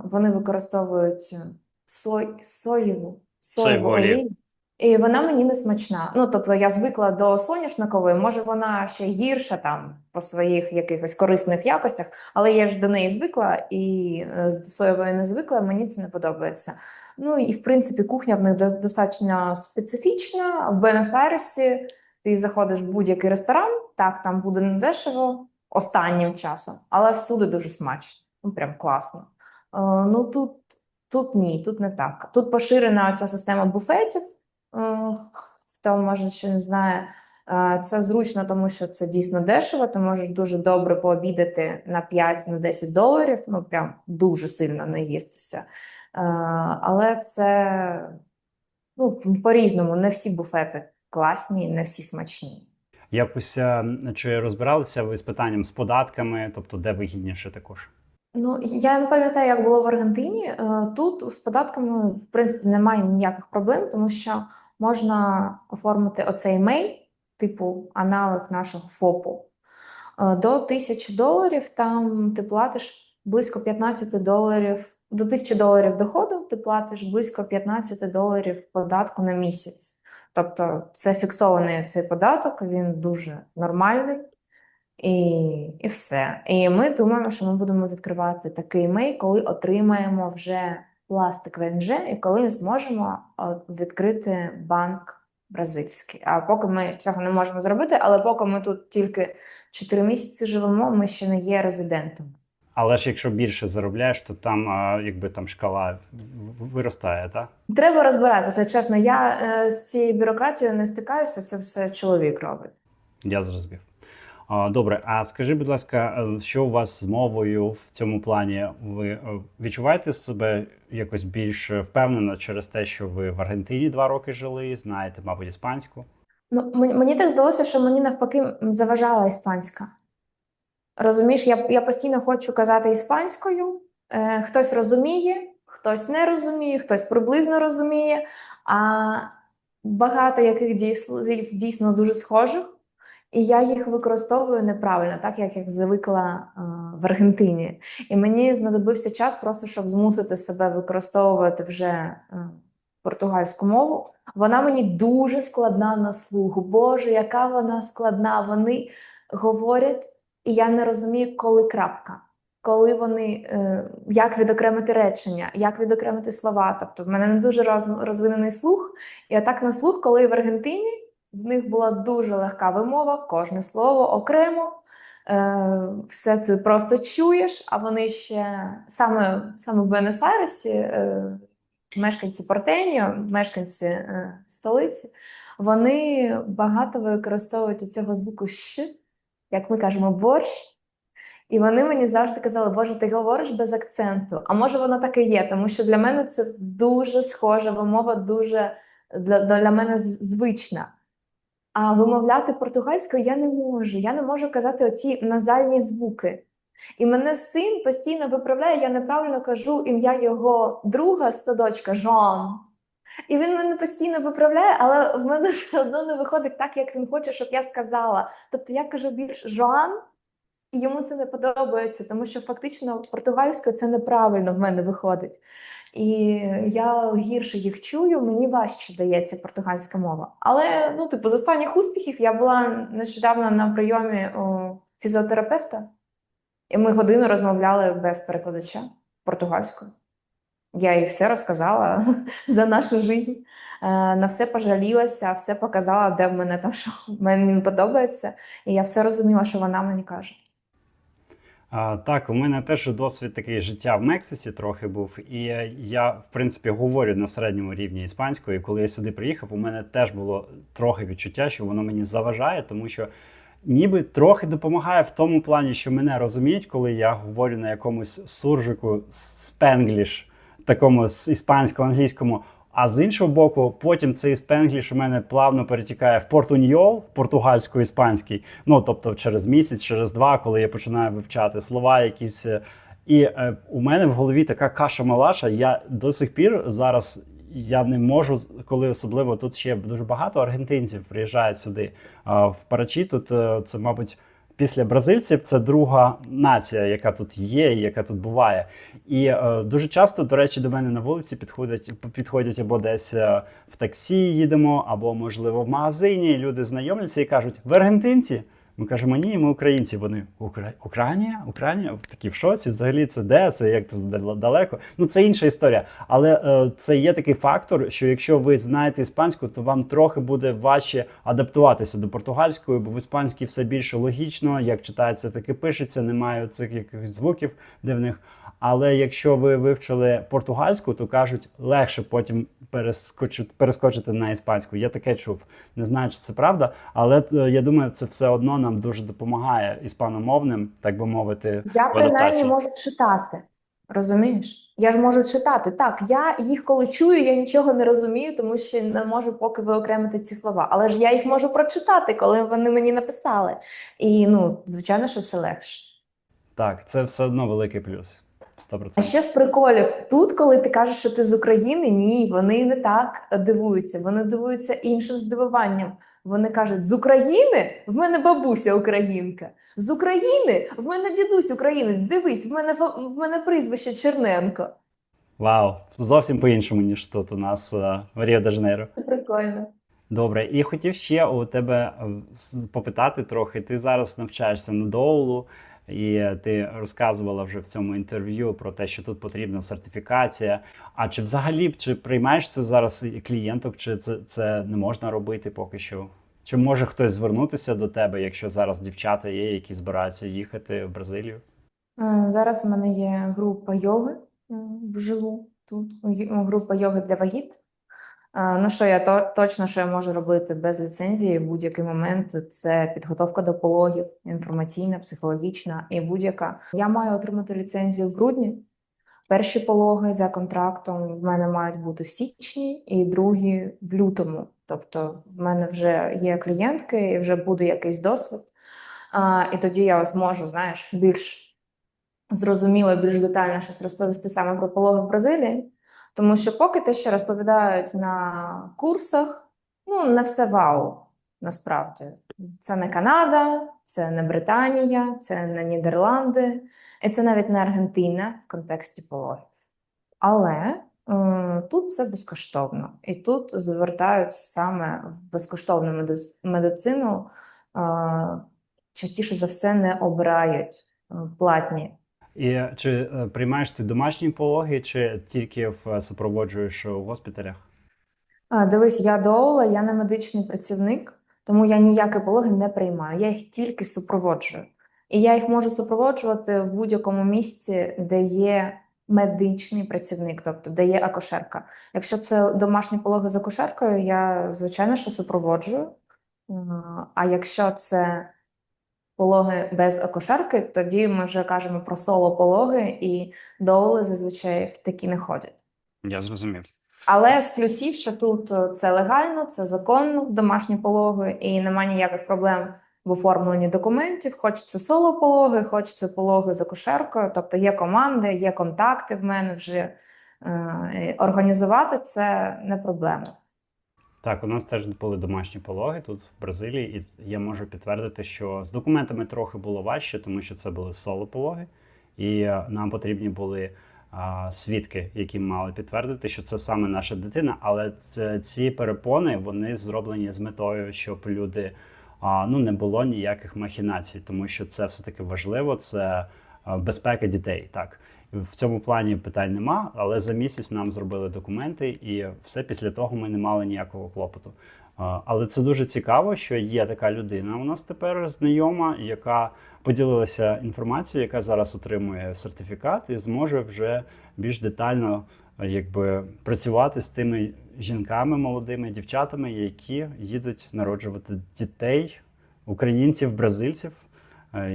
[SPEAKER 2] Вони використовують соєву
[SPEAKER 1] Олію.
[SPEAKER 2] олію, і вона мені не смачна. Ну, тобто я звикла до соняшникової, може вона ще гірша там по своїх якихось корисних якостях, але я ж до неї звикла і до соєвої не звикла, мені це не подобається. Ну і в принципі кухня в них достатньо специфічна. В Буенос-Айресі ти заходиш в будь-який ресторан, так, там буде недешево останнім часом, але всюди дуже смачно, ну прям класно. Ну тут ні, тут не так. Тут поширена ця система буфетів. Хто може ще не знає, це зручно, тому що це дійсно дешево. Ти можеш дуже добре пообідати на 5-10 доларів, ну прям дуже сильно наїстися. Але це ну, по-різному, не всі буфети класні, не всі смачні.
[SPEAKER 1] Якось чи розбиралися ви з питанням з податками, тобто де вигідніше також?
[SPEAKER 2] Ну, я не пам'ятаю, як було в Аргентині. Тут з податками, в принципі, немає ніяких проблем, тому що можна оформити оцей мей, типу аналог нашого ФОПу. До $1000 там ти платиш близько $15, до $1000 доходу ти платиш близько $15 податку на місяць. Тобто це фіксований цей податок, він дуже нормальний. І все. І ми думаємо, що ми будемо відкривати такий мей, коли отримаємо вже пластик ВНЖ і коли зможемо відкрити банк бразильський. А поки ми цього не можемо зробити, але поки ми тут тільки 4 місяці живемо, ми ще не є резидентом.
[SPEAKER 1] Але ж якщо більше заробляєш, то там якби там шкала виростає, так?
[SPEAKER 2] Треба розбиратися, чесно. Я з цією бюрократією не стикаюся, це все чоловік робить.
[SPEAKER 1] Я зрозумів. Добре, а скажи, будь ласка, що у вас з мовою в цьому плані? Ви відчуваєте себе якось більш впевнено через те, що ви в Аргентині 2 роки жили, знаєте, мабуть, іспанську?
[SPEAKER 2] Ну, мені так здалося, що мені навпаки заважала іспанська. Розумієш, я постійно хочу казати іспанською, хтось розуміє, хтось не розуміє, хтось приблизно розуміє, а багато яких слів дійсно дуже схожих, і я їх використовую неправильно, так як я звикла в Аргентині. І мені знадобився час просто, щоб змусити себе використовувати вже португальську мову. Вона мені дуже складна на слух. Боже, яка вона складна! Вони говорять, і я не розумію, коли крапка. Коли вони, як відокремити речення, як відокремити слова. Тобто в мене не дуже розвинений слух. І отак на слух, коли в Аргентині, в них була дуже легка вимова, кожне слово окремо. Все це просто чуєш, а вони ще саме в Буенос-Айресі, мешканці Портеньо, мешканці столиці, вони багато використовують цього звуку «щ», як ми кажемо, борщ. І вони мені завжди казали, Боже, ти говориш без акценту. А може воно так і є, тому що для мене це дуже схожа вимова, дуже для мене звична. А вимовляти португальською я не можу. Я не можу казати оці назальні звуки. І мене син постійно виправляє, я неправильно кажу ім'я його друга з садочка Жан. І він мене постійно виправляє, але в мене все одно не виходить так, як він хоче, щоб я сказала. Тобто я кажу більш Жоан, і йому це не подобається, тому що фактично португальською це неправильно в мене виходить. І я гірше їх чую, мені важче дається португальська мова. Але, ну, типу, з останніх успіхів я була нещодавно на прийомі у фізіотерапевта, і ми годину розмовляли без перекладача португальською. Я їй все розказала за нашу життя, на все пожалілася, все показала, де в мене там що мені не подобається, і я все розуміла, що вона мені каже.
[SPEAKER 1] Так, у мене теж досвід такий життя в Мексиці трохи був, і я, в принципі, говорю на середньому рівні іспанською. І коли я сюди приїхав, у мене теж було трохи відчуття, що воно мені заважає, тому що ніби трохи допомагає в тому плані, що мене розуміють, коли я говорю на якомусь суржику спенгліш, такому іспансько-англійському. А з іншого боку, потім цей спенгліш у мене плавно перетікає в портуньйол, португальсько-іспанський. Ну, тобто через місяць, через два, коли я починаю вивчати слова якісь. І у мене в голові така каша-малаша. Я до сих пір зараз я не можу, коли особливо тут ще дуже багато аргентинців приїжджають сюди в Парачі. Тут це, мабуть, після бразильців це друга нація, яка тут є, яка тут буває. І дуже часто, до речі, до мене на вулиці підходять або десь в таксі їдемо, або, можливо, в магазині. І люди знайомляться і кажуть: ви аргентинці? Ми кажемо: ні, ми українці. Вони: Україна? Україна? Такі в шоці. Взагалі це де? Це як це далеко? Ну, це інша історія. Але це є такий фактор, що якщо ви знаєте іспанську, то вам трохи буде важче адаптуватися до португальської, бо в іспанській все більше логічно, як читається, так і пишеться, немає цих якихось звуків дивних. Але якщо ви вивчили португальську, то кажуть, легше потім перескочити на іспанську. Я таке чув. Не знаю, чи це правда, але я думаю, це все одно нам дуже допомагає іспаномовним, так би мовити,
[SPEAKER 2] Я
[SPEAKER 1] в
[SPEAKER 2] принаймні
[SPEAKER 1] адаптації.
[SPEAKER 2] можу читати. Розумієш? Я ж можу читати. Так, я їх коли чую, я нічого не розумію, тому що не можу поки виокремити ці слова. Але ж я їх можу прочитати, коли вони мені написали. І, ну, звичайно, що це легше.
[SPEAKER 1] Так, це все одно великий плюс.
[SPEAKER 2] А
[SPEAKER 1] 100%.
[SPEAKER 2] ще з приколів, тут, коли ти кажеш, що ти з України, ні, вони не так дивуються. Вони дивуються іншим здивуванням. Вони кажуть: з України? В мене бабуся українка. З України? В мене дідусь українець. Дивись, в мене прізвище Черненко.
[SPEAKER 1] Вау, зовсім по-іншому, ніж тут у нас в Ріо-де-Жанейро.
[SPEAKER 2] Це прикольно.
[SPEAKER 1] Добре, і хотів ще у тебе попитати трохи. Ти зараз навчаєшся на доулу, і ти розказувала вже в цьому інтерв'ю про те, що тут потрібна сертифікація. А чи взагалі чи приймаєш це зараз клієнток, чи це не можна робити поки що? Чи може хтось звернутися до тебе, якщо зараз дівчата є, які збираються їхати в Бразилію?
[SPEAKER 2] Зараз у мене є група йоги вживу тут. Група йоги для вагіт. Ну, що я точно, що я можу робити без ліцензії в будь-який момент, це підготовка до пологів, інформаційна, психологічна і будь-яка. Я маю отримати ліцензію в грудні. Перші пологи за контрактом в мене мають бути в січні і другі в лютому. Тобто в мене вже є клієнтки і вже буде якийсь досвід. І тоді я зможу, знаєш, більш зрозуміло і більш детально щось розповісти саме про пологи в Бразилії. Тому що поки те, що розповідають на курсах, ну, не все вау, насправді. Це не Канада, це не Британія, це не Нідерланди, і це навіть не Аргентина в контексті пологів. Але тут це безкоштовно. І тут звертаються саме в безкоштовну медицину, частіше за все не обирають платні.
[SPEAKER 1] І чи приймаєш ти домашні пологи, чи тільки супроводжуєш у госпіталях?
[SPEAKER 2] Дивись, я доула, я не медичний працівник, тому я ніякі пологи не приймаю. Я їх тільки супроводжую. І я їх можу супроводжувати в будь-якому місці, де є медичний працівник, тобто де є акушерка. Якщо це домашні пологи з акушеркою, я, звичайно, що супроводжую. А якщо це пологи без акушерки, тоді ми вже кажемо про соло-пологи, і доули зазвичай в такі не ходять.
[SPEAKER 1] Я зрозумів.
[SPEAKER 2] Але з плюсів, що тут це легально, це законно, домашні пологи, і немає ніяких проблем в оформленні документів. Хоч це соло-пологи, хоч це пологи за кушеркою. Тобто є команди, є контакти в мене вже. Організувати це не проблема.
[SPEAKER 1] Так, у нас теж були домашні пологи тут в Бразилії, і я можу підтвердити, що з документами трохи було важче, тому що це були соло-пологи, і нам потрібні були свідки, які мали підтвердити, що це саме наша дитина. Але ці перепони вони зроблені з метою, щоб люди не було ніяких махінацій, тому що це все-таки важливо, це безпека дітей. Так. В цьому плані питань нема, але за місяць нам зробили документи, і все після того ми не мали ніякого клопоту. Але це дуже цікаво, що є така людина у нас тепер знайома, яка поділилася інформацією, яка зараз отримує сертифікат і зможе вже більш детально працювати з тими жінками, молодими дівчатами, які їдуть народжувати дітей, українців, бразильців.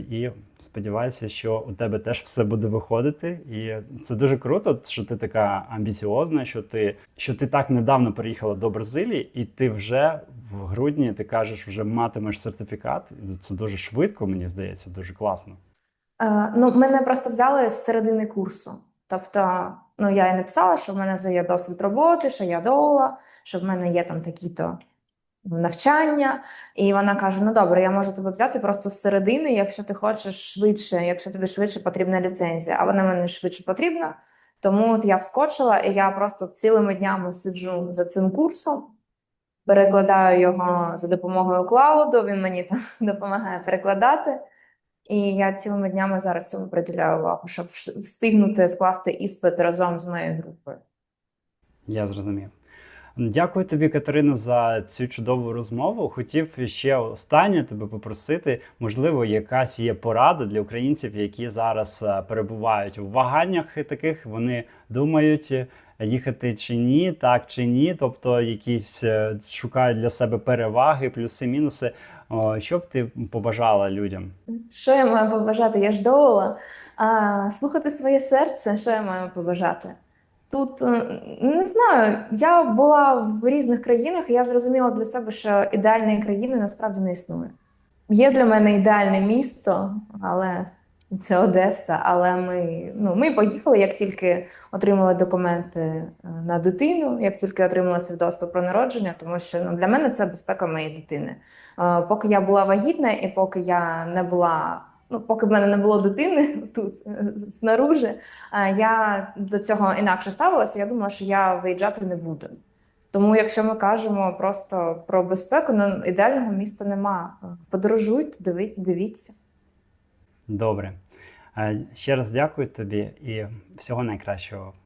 [SPEAKER 1] І сподіваюся, що у тебе теж все буде виходити. І це дуже круто, що ти така амбіціозна, що ти так недавно переїхала до Бразилії, і ти вже в грудні, ти кажеш, вже матимеш сертифікат. Це дуже швидко, мені здається, дуже класно.
[SPEAKER 2] Мене просто взяли з середини курсу. Тобто, я і написала, що в мене вже є досвід роботи, що я доула, що в мене є там такі-то навчання, і вона каже: ну добре, я можу тебе взяти просто з середини, якщо ти хочеш швидше, якщо тобі швидше потрібна ліцензія, а вона мені швидше потрібна. Тому от я вскочила, і я просто цілими днями сиджу за цим курсом, перекладаю його за допомогою клауду, він мені там допомагає перекладати. І я цілими днями зараз цьому приділяю увагу, щоб встигнути скласти іспит разом з моєю групою.
[SPEAKER 1] Я зрозумів. Дякую тобі, Катерино, за цю чудову розмову. Хотів ще останнє тебе попросити, можливо, якась є порада для українців, які зараз перебувають у ваганнях таких, вони думають, їхати чи ні, так чи ні, тобто якісь шукають для себе переваги, плюси, мінуси. Що б ти побажала людям?
[SPEAKER 2] Що я маю побажати? Я ж доула. Слухати своє серце, що я маю побажати? Тут, не знаю, я була в різних країнах, і я зрозуміла для себе, що ідеальної країни насправді не існує. Є для мене ідеальне місто, але це Одеса. Але ми поїхали, як тільки отримали документи на дитину, як тільки отримала свідоцтво про народження, тому що для мене це безпека моєї дитини. Поки я була вагітна і поки я не була. Поки в мене не було дитини тут, снаружи, я до цього інакше ставилася, я думала, що я виїжджати не буду. Тому якщо ми кажемо просто про безпеку, ідеального міста нема. Подорожуйте, дивіться.
[SPEAKER 1] Добре. Ще раз дякую тобі і всього найкращого.